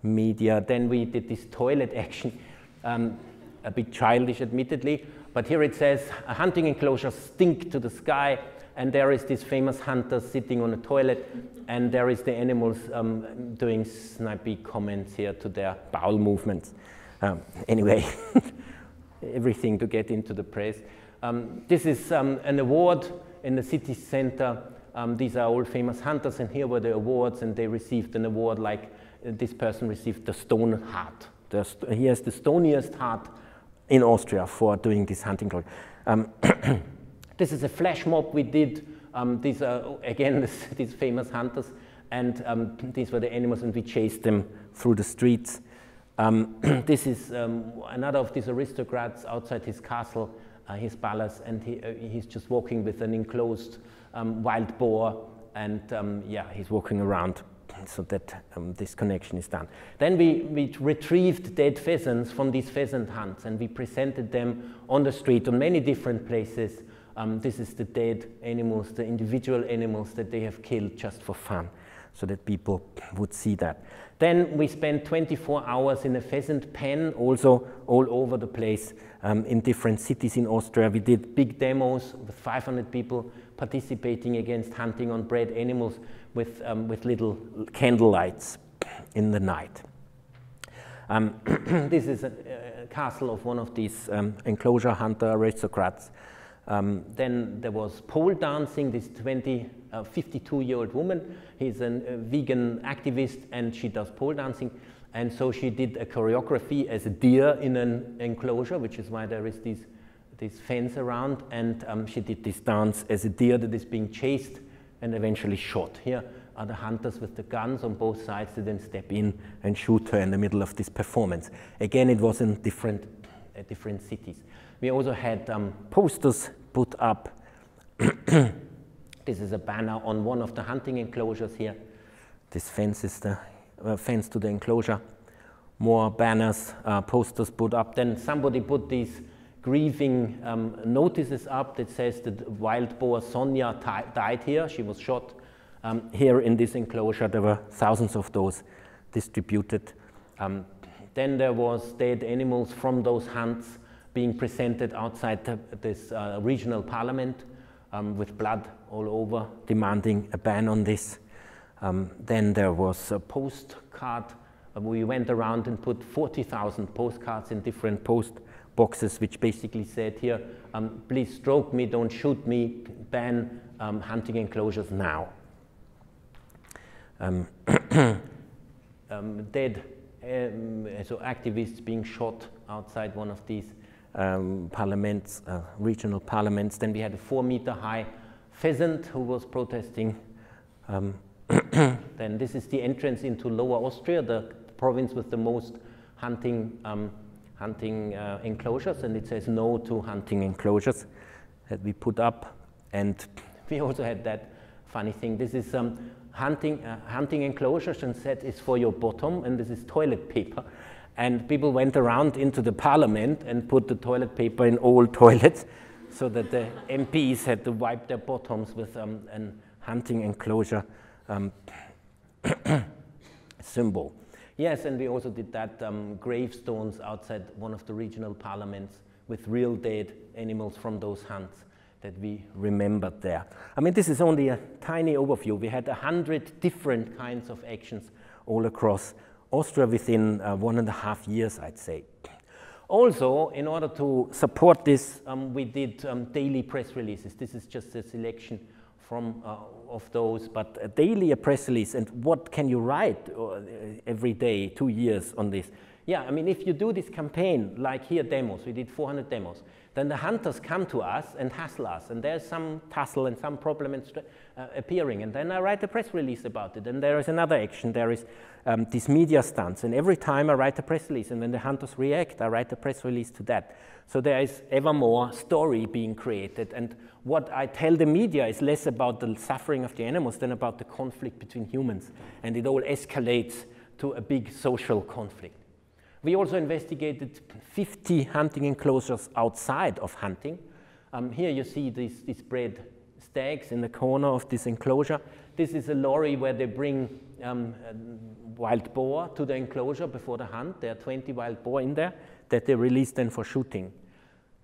media. Then we did this toilet action, a bit childish admittedly, but here it says, "A hunting enclosure stink to the sky," and there is this famous hunter sitting on a toilet, and there is the animals doing snipey comments here to their bowel movements. Anyway, everything to get into the press. This is an award in the city center. These are all famous hunters, and here were the awards, and they received an award like this person received the stone heart. He has the stoniest heart in Austria for doing this hunting. This is a flash mob we did. These are, again, these famous hunters, and these were the animals, and we chased them through the streets. This is another of these aristocrats outside his castle, his palace, and he's just walking with an enclosed wild boar, and yeah, he's walking around so that this connection is done. Then we retrieved dead pheasants from these pheasant hunts, and we presented them on the street on many different places. This is the dead animals, the individual animals that they have killed just for fun, so that people would see that. Then we spent 24 hours in a pheasant pen, also all over the place, in different cities in Austria. We did big demos with 500 people participating against hunting on bred animals with little candle lights in the night. This is a castle of one of these enclosure hunter aristocrats. Then there was pole dancing, this 52-year-old woman. He's a vegan activist, and she does pole dancing. And so she did a choreography as a deer in an enclosure, which is why there is this fence around. And she did this dance as a deer that is being chased and eventually shot. Here are the hunters with the guns on both sides that then step in and shoot her in the middle of this performance. Again, it was in different cities. We also had posters put up. This is a banner on one of the hunting enclosures here. This fence is the fence to the enclosure. More banners, posters put up. Then somebody put these grieving notices up that says that wild boar Sonia died here. She was shot here in this enclosure. There were thousands of those distributed. Then there was dead animals from those hunts being presented outside this regional parliament with blood all over, demanding a ban on this. Then there was a postcard. We went around and put 40,000 postcards in different post boxes, which basically said here, please stroke me, don't shoot me, ban hunting enclosures now. Dead so activists being shot outside one of these parliaments, regional parliaments. Then we had a 4-meter-high pheasant who was protesting. Then this is the entrance into Lower Austria, the province with the most hunting enclosures, and it says no to hunting enclosures that we put up. And we also had that funny thing. This is hunting enclosures, and said it's for your bottom, and this is toilet paper. And people went around into the parliament and put the toilet paper in all toilets so that the MPs had to wipe their bottoms with a hunting enclosure symbol. Yes, and we also did that gravestones outside one of the regional parliaments with real dead animals from those hunts that we remembered there. I mean, this is only a tiny overview. We had 100 different kinds of actions all across Austria within 1.5 years, I'd say. Also, in order to support this, we did daily press releases. This is just a selection from of those, but daily a press release. And what can you write every day, 2 years on this? Yeah, I mean, if you do this campaign, like here demos, we did 400 demos, then the hunters come to us and hassle us, and there's some tussle and some problem appearing, and then I write a press release about it, and there is another action, there is these media stunts, and every time I write a press release, and when the hunters react, I write a press release to that. So there is ever more story being created, and what I tell the media is less about the suffering of the animals than about the conflict between humans, and it all escalates to a big social conflict. We also investigated 50 hunting enclosures outside of hunting. Here you see these bred stags in the corner of this enclosure. This is a lorry where they bring wild boar to the enclosure before the hunt. There are 20 wild boar in there that they release then for shooting.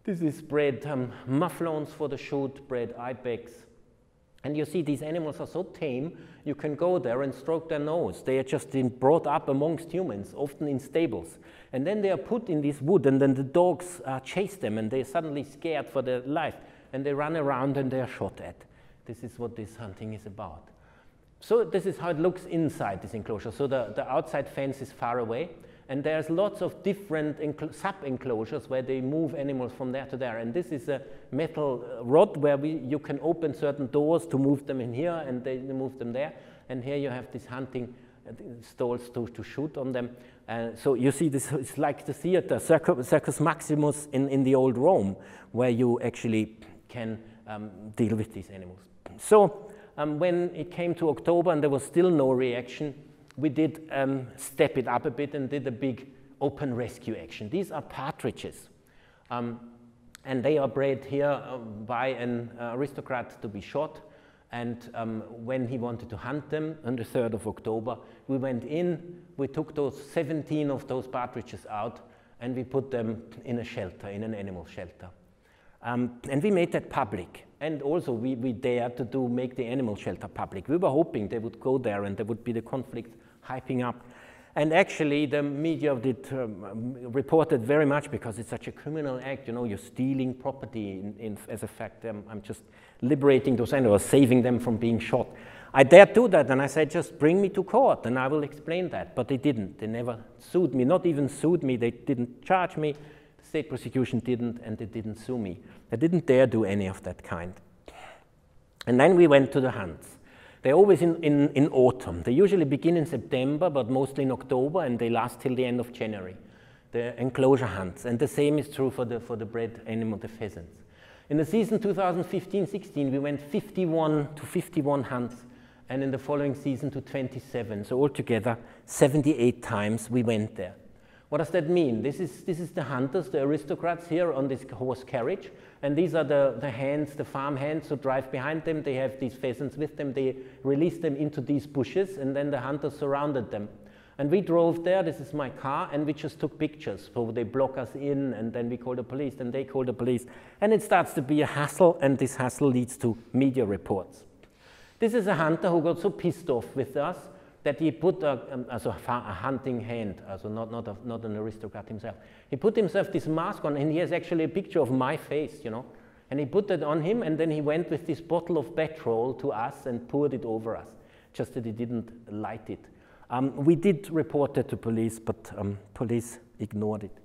This is bred mufflons for the shoot, bred ibex. And you see these animals are so tame, you can go there and stroke their nose. They are just brought up amongst humans, often in stables. And then they are put in this wood, and then the dogs chase them, and they're suddenly scared for their life. And they run around and they are shot at. This is what this hunting is about. So this is how it looks inside this enclosure. So the outside fence is far away, and there's lots of different sub-enclosures where they move animals from there to there. And this is a metal rod where you can open certain doors to move them in here, and they move them there. And here you have these hunting stalls to shoot on them. So you see, this is like the theater, Circus Maximus in the old Rome, where you actually can deal with these animals. So when it came to October and there was still no reaction, we did step it up a bit and did a big open rescue action. These are partridges, and they are bred here by an aristocrat to be shot. And when he wanted to hunt them on the 3rd of October, we went in, we took those 17 of those partridges out, and we put them in a shelter, in an animal shelter. And we made that public. And also we dared to make the animal shelter public. We were hoping they would go there and there would be the conflict hyping up. And actually the media did reported very much, because it's such a criminal act, you know, you're stealing property as a fact. I'm just liberating those animals, saving them from being shot. I dared do that, and I said, just bring me to court and I will explain that. But they didn't. They never sued me, not even sued me. They didn't charge me. The state prosecution didn't, and they didn't sue me. They didn't dare do any of that kind. And then we went to the hunts. They're always in autumn. They usually begin in September, but mostly in October, and they last till the end of January. The enclosure hunts, and the same is true for the bred animal, the pheasants. In the season 2015-16, we went 51 to 51 hunts, and in the following season to 27. So altogether, 78 times we went there. What does that mean? This is the hunters, the aristocrats here on this horse carriage, and these are the hands, the farm hands who drive behind them. They have these pheasants with them. They release them into these bushes, and then the hunters surrounded them. And we drove there, this is my car, and we just took pictures. So they block us in, and then we call the police, and they call the police. And it starts to be a hassle, and this hassle leads to media reports. This is a hunter who got so pissed off with us that he put a hunting hand, not an aristocrat himself. He put himself this mask on, and he has actually a picture of my face, you know. And he put that on him, and then he went with this bottle of petrol to us and poured it over us, just that he didn't light it. We did report it to police, but police ignored it.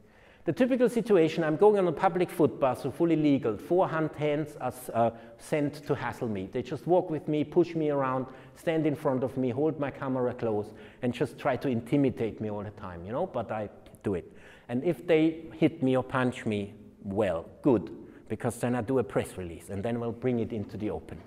The typical situation, I'm going on a public footpath, so fully legal. 4 hunt hands are sent to hassle me. They just walk with me, push me around, stand in front of me, hold my camera close, and just try to intimidate me all the time, you know, but I do it. And if they hit me or punch me, well, good, because then I do a press release, and then we'll bring it into the open.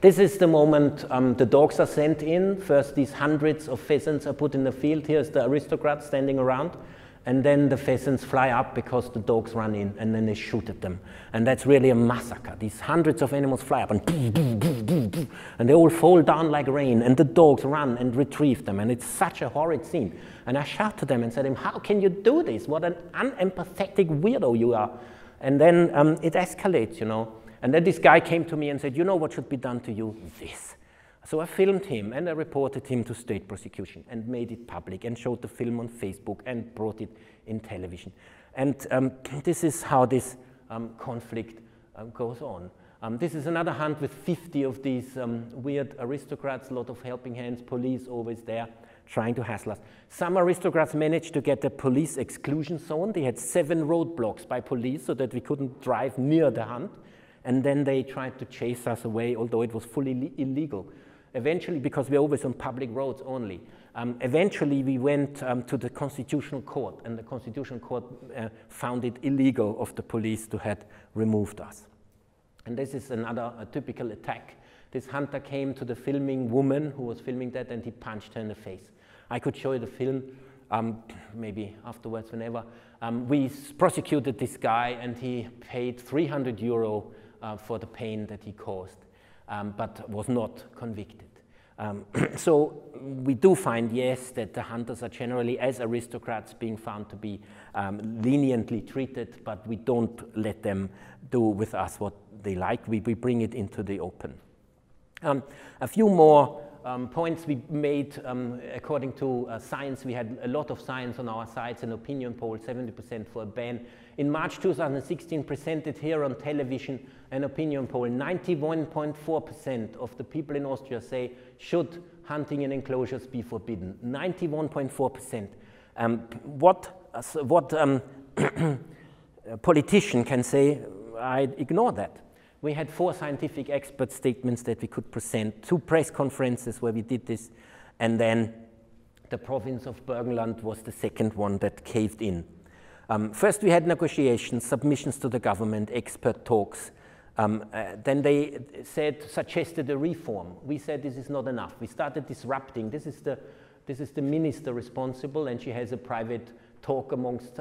This is the moment the dogs are sent in. First, these hundreds of pheasants are put in the field. Here's the aristocrats standing around. And then the pheasants fly up because the dogs run in, and then they shoot at them. And that's really a massacre. These hundreds of animals fly up, and they all fall down like rain, and the dogs run and retrieve them. And it's such a horrid scene. And I shout to them and said to them, how can you do this? What an unempathetic weirdo you are. And then it escalates, you know. And then this guy came to me and said, you know what should be done to you? This. So I filmed him, and I reported him to state prosecution and made it public and showed the film on Facebook and brought it in television. And this is how this conflict goes on. This is another hunt with 50 of these weird aristocrats, a lot of helping hands, police always there trying to hassle us. Some aristocrats managed to get a police exclusion zone. They had 7 roadblocks by police so that we couldn't drive near the hunt. And then they tried to chase us away, although it was fully illegal. Eventually, because we're always on public roads only, eventually we went to the Constitutional Court, and the Constitutional Court found it illegal of the police to have removed us. And this is another typical attack. This hunter came to the filming woman who was filming that, and he punched her in the face. I could show you the film, maybe afterwards, whenever. We prosecuted this guy, and he paid €300 for the pain that he caused, but was not convicted. So we do find, yes, that the hunters are generally, as aristocrats, being found to be leniently treated, but we don't let them do with us what they like. We bring it into the open. A few more points we made according to science. We had a lot of science on our sites, an opinion poll, 70% for a ban. in March 2016 presented here on television an opinion poll. 91.4% of the people in Austria say, should hunting in enclosures be forbidden? 91.4%. What a politician can say, I ignore that. We had 4 scientific expert statements that we could present, 2 press conferences where we did this, and then the province of Burgenland was the second one that caved in. First we had negotiations, submissions to the government, expert talks. Then they suggested a reform. We said this is not enough. We started disrupting. This is the minister responsible, and she has a private talk amongst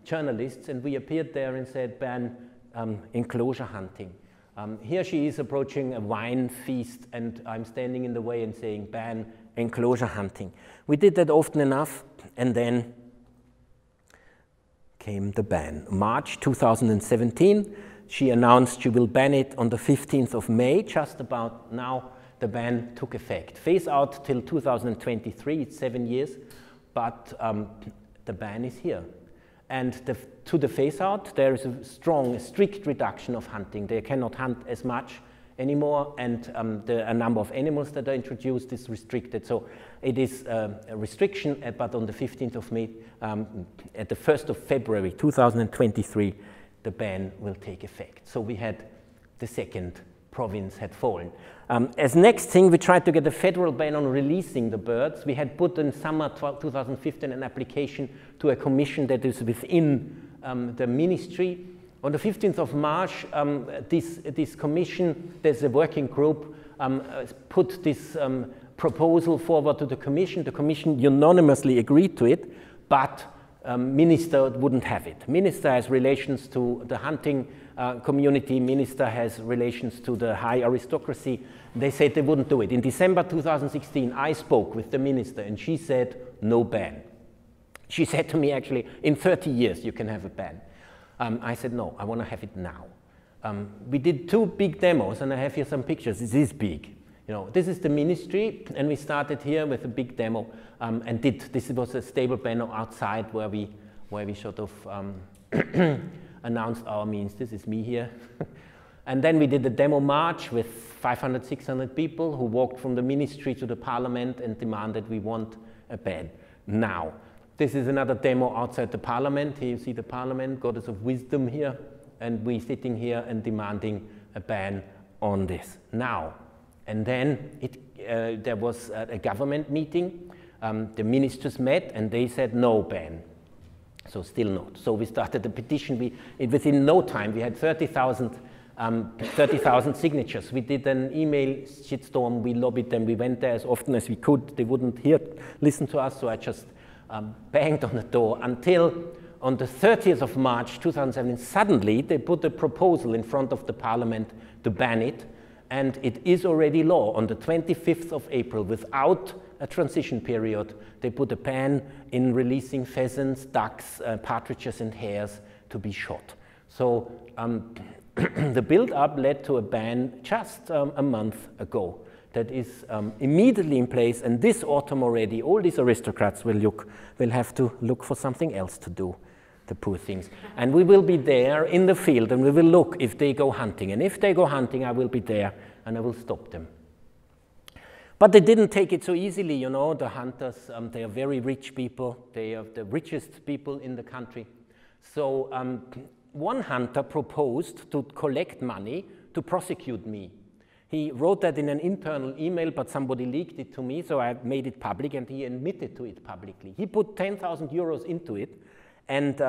journalists, and we appeared there and said ban enclosure hunting. Here she is approaching a wine feast, and I'm standing in the way and saying ban enclosure hunting. We did that often enough, and then came the ban. March 2017, she announced she will ban it on the 15th of May, just about now the ban took effect. Phase out till 2023, it's 7 years, but the ban is here. And to the phase out, there is a strict reduction of hunting. They cannot hunt as much anymore, and the number of animals that are introduced is restricted. So it is a restriction, but on the 15th of May, at the 1st of February 2023, the ban will take effect. So we had the second province had fallen. As next thing, we tried to get a federal ban on releasing the birds. We had put in summer 2015 an application to a commission that is within the ministry. On the 15th of March, this commission, there's a working group, put this proposal forward to the commission. The commission unanimously agreed to it, but minister wouldn't have it. Minister has relations to the hunting community. Minister has relations to the high aristocracy. They said they wouldn't do it. In December 2016, I spoke with the minister, and she said, no ban. She said to me, actually, in 30 years you can have a ban. I said, no, I want to have it now. We did 2 big demos, and I have here some pictures. This is big. You know, this is the ministry, and we started here with a big demo, and this was a stable banner outside where we sort of announced our means. This is me here. And then we did a demo march with 500, 600 people who walked from the ministry to the parliament and demanded we want a ban now. This is another demo outside the parliament. Here you see the parliament, goddess of wisdom here, and we sitting here and demanding a ban on this now. And then there was a government meeting. The ministers met and they said no ban. So still not. So we started a petition. Within no time, we had 30,000 signatures. We did an email shitstorm. We lobbied them. We went there as often as we could. They wouldn't listen to us, so I just banged on the door until on the 30th of March 2017, suddenly they put a proposal in front of the parliament to ban it, and it is already law. On the 25th of April, without a transition period, they put a ban in releasing pheasants, ducks, partridges and hares to be shot. So the build-up led to a ban just a month ago that is immediately in place, and this autumn already all these aristocrats will have to look for something else to do, the poor things. And we will be there in the field, and we will look if they go hunting, and if they go hunting I will be there and I will stop them. But they didn't take it so easily, you know, the hunters, they are very rich people, they are the richest people in the country. So one hunter proposed to collect money to prosecute me. He wrote that in an internal email, but somebody leaked it to me, so I made it public, and he admitted to it publicly. He put 10,000 euros into it and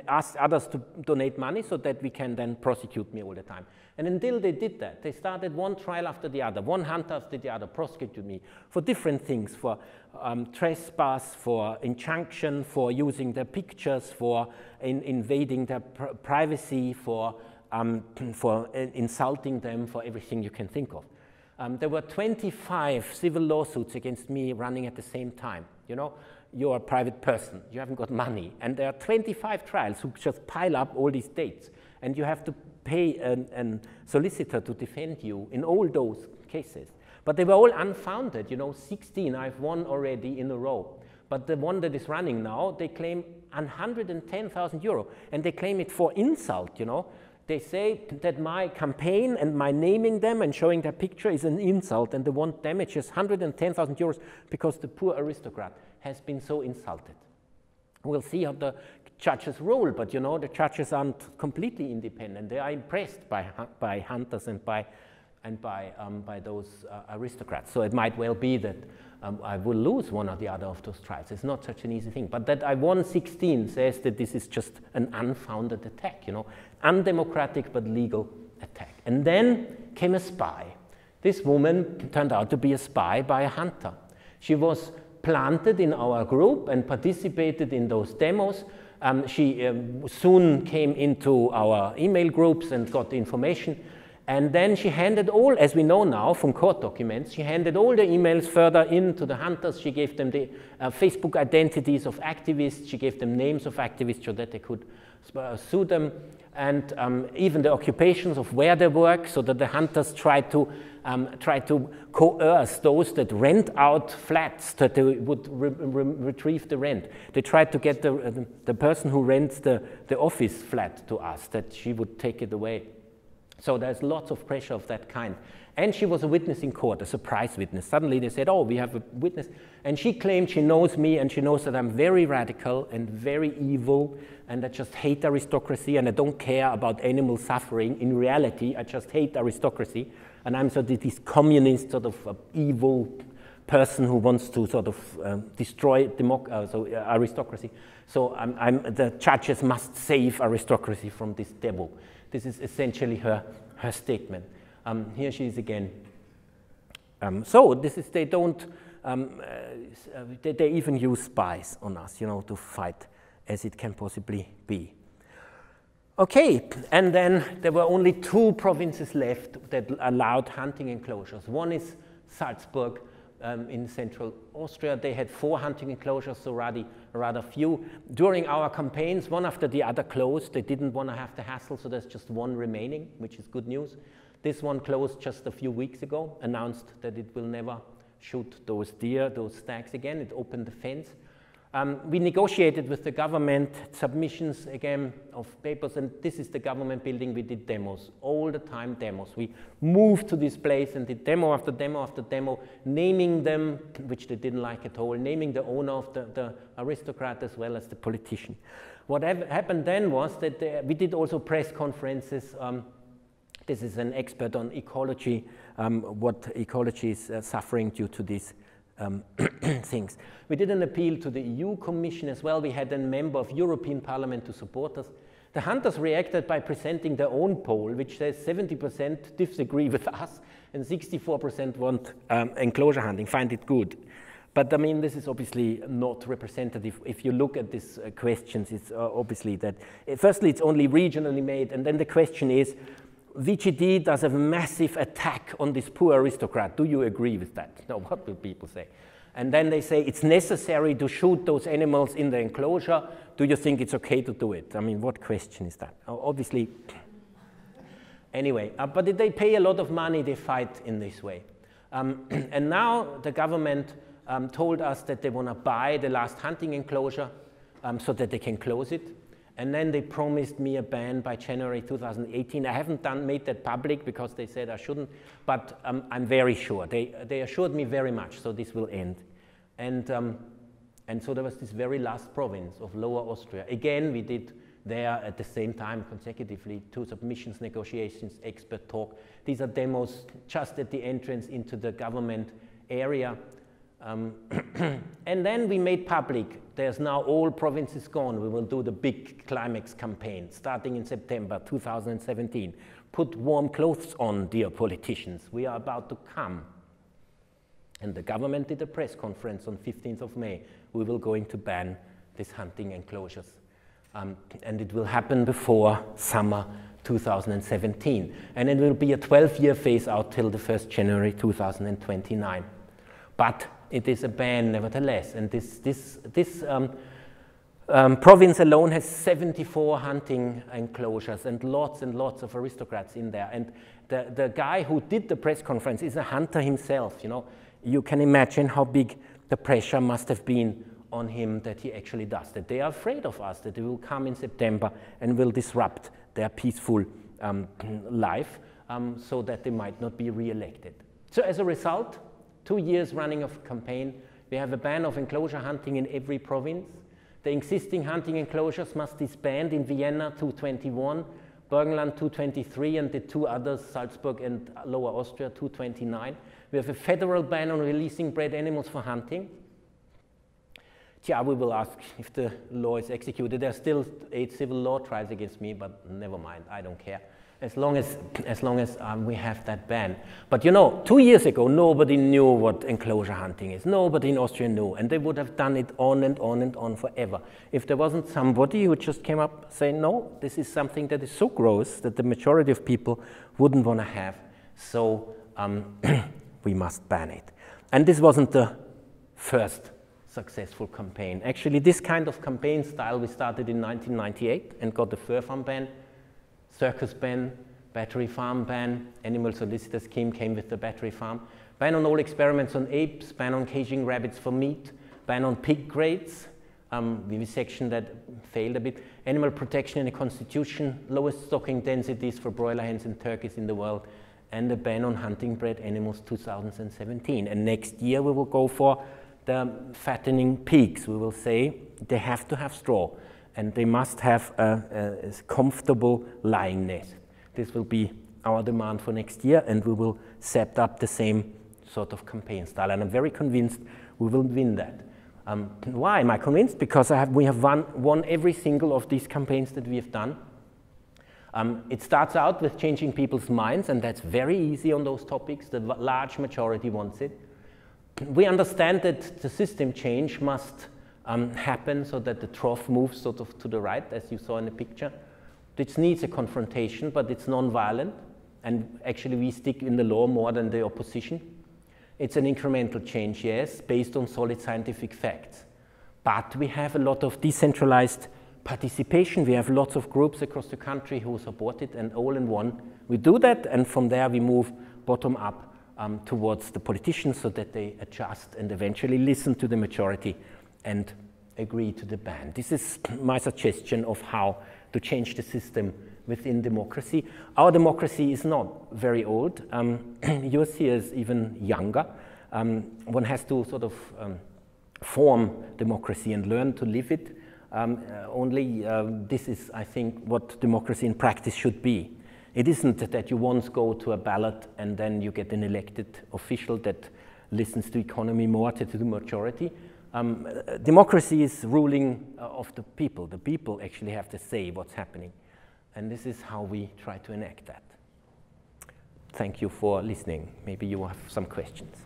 asked others to donate money so that we can then prosecute me all the time. And until they did that, they started one trial after the other, one hunter after the other prosecuted me for different things, for trespass, for injunction, for using their pictures, for invading their privacy, for insulting them, for everything you can think of. There were 25 civil lawsuits against me running at the same time. You know, you're a private person, you haven't got money, and there are 25 trials who just pile up all these dates, and you have to pay a solicitor to defend you in all those cases. But they were all unfounded, you know, 16 I've won already in a row. But the one that is running now, they claim 110,000 euro, and they claim it for insult, you know. They say that my campaign and my naming them and showing their picture is an insult, and they want damages 110,000 euros because the poor aristocrat has been so insulted. We'll see how the judges rule, but you know, the judges aren't completely independent. They are impressed by hunters and by those aristocrats. So it might well be that I will lose one or the other of those trials. It's not such an easy thing. But that I won 16 says that this is just an unfounded attack, you know, undemocratic but legal attack. And then came a spy. This woman turned out to be a spy by a hunter. She was planted in our group and participated in those demos. She soon came into our email groups and got the information. And then she handed all, as we know now from court documents, she handed all the emails further in to the hunters. She gave them the Facebook identities of activists. She gave them names of activists so that they could sue them. And even the occupations of where they work, so that the hunters try to coerce those that rent out flats, that they would retrieve the rent. They tried to get the person who rents the office flat to us, that she would take it away. So there's lots of pressure of that kind. And she was a witness in court, a surprise witness. Suddenly they said, oh, we have a witness. And she claimed she knows me, and she knows that I'm very radical and very evil, and I just hate aristocracy, and I don't care about animal suffering. In reality, I just hate aristocracy. And I'm sort of this communist, sort of evil person who wants to sort of destroy aristocracy. So the judges must save aristocracy from this devil. This is essentially her statement. Here she is again. So this is, they don't, they even use spies on us, you know, to fight as it can possibly be. Okay, and then there were only 2 provinces left that allowed hunting enclosures. One is Salzburg in central Austria. They had 4 hunting enclosures, so rather few. During our campaigns, one after the other closed. They didn't want to have the hassle, so there's just 1 remaining, which is good news. This one closed just a few weeks ago, announced that it will never shoot those deer, those stags again. It opened the fence. We negotiated with the government submissions again of papers, and this is the government building. We did demos, all the time demos. We moved to this place and did demo after demo after demo, naming them, which they didn't like at all, naming the owner of the aristocrat as well as the politician. What happened then was that we did also press conferences. This is an expert on ecology, what ecology is suffering due to these things. We did an appeal to the EU Commission as well. We had a member of European Parliament to support us. The hunters reacted by presenting their own poll, which says 70% disagree with us and 64% want enclosure hunting, find it good. But I mean, this is obviously not representative. If you look at these questions, it's obviously that, firstly, it's only regionally made, and then the question is, VGD does a massive attack on this poor aristocrat. Do you agree with that? No, what will people say? And then they say it's necessary to shoot those animals in the enclosure. Do you think it's okay to do it? I mean, what question is that? Obviously, anyway, but they pay a lot of money, they fight in this way. And now the government told us that they want to buy the last hunting enclosure so that they can close it. And then they promised me a ban by January 2018. I haven't made that public because they said I shouldn't, but I'm very sure. They assured me very much, so this will end. And so there was this very last province of Lower Austria. Again, we did there at the same time consecutively 2 submissions, negotiations, expert talk. These are demos just at the entrance into the government area. And then we made public, there's now all provinces gone. We will do the big climax campaign starting in September 2017. Put warm clothes on, dear politicians. We are about to come. And the government did a press conference on 15th of May. We will going to ban these hunting enclosures. And it will happen before summer 2017. And it will be a 12-year phase out till the 1st January 2029. But it is a ban nevertheless, and this province alone has 74 hunting enclosures and lots of aristocrats in there. And the guy who did the press conference is a hunter himself. You know, you can imagine how big the pressure must have been on him that he actually does, that they are afraid of us, that they will come in September and will disrupt their peaceful life so that they might not be re-elected. So as a result, 2 years running of campaign, we have a ban of enclosure hunting in every province. The existing hunting enclosures must disband in Vienna 221, Burgenland 223, and the two others, Salzburg and Lower Austria 229. We have a federal ban on releasing bred animals for hunting. Yeah, we will ask if the law is executed. There are still 8 civil law trials against me, but never mind, I don't care. As long as we have that ban. But you know, 2 years ago, nobody knew what enclosure hunting is. Nobody in Austria knew, and they would have done it on and on and on forever. If there wasn't somebody who just came up saying, no, this is something that is so gross that the majority of people wouldn't want to have, so we must ban it. And this wasn't the first successful campaign. Actually, this kind of campaign style we started in 1998 and got the fur farm ban, circus ban, battery farm ban, animal solicitor scheme came with the battery farm, ban on all experiments on apes, ban on caging rabbits for meat, ban on pig grades, vivisection that failed a bit, animal protection in the constitution, lowest stocking densities for broiler hens and turkeys in the world, and a ban on hunting bred animals 2017. And next year we will go for the fattening pigs. We will say they have to have straw and they must have a comfortable lying nest. This will be our demand for next year, and we will set up the same sort of campaign style. And I'm very convinced we will win that. Why am I convinced? Because we have won every single of these campaigns that we have done. It starts out with changing people's minds, and that's very easy on those topics. The large majority wants it. We understand that the system change must happen so that the trough moves sort of to the right, as you saw in the picture. This needs a confrontation, but it's non-violent, and actually we stick in the law more than the opposition. It's an incremental change, yes, based on solid scientific facts. But we have a lot of decentralized participation. We have lots of groups across the country who support it, and all in one we do that, and from there we move bottom up towards the politicians so that they adjust and eventually listen to the majority and agree to the ban. This is my suggestion of how to change the system within democracy. Our democracy is not very old. Yours here is even younger. One has to sort of form democracy and learn to live it. This is, I think, what democracy in practice should be. It isn't that you once go to a ballot and then you get an elected official that listens to economy more to the majority. Democracy is ruling of the people. The people actually have to say what's happening. And this is how we try to enact that. Thank you for listening. Maybe you have some questions.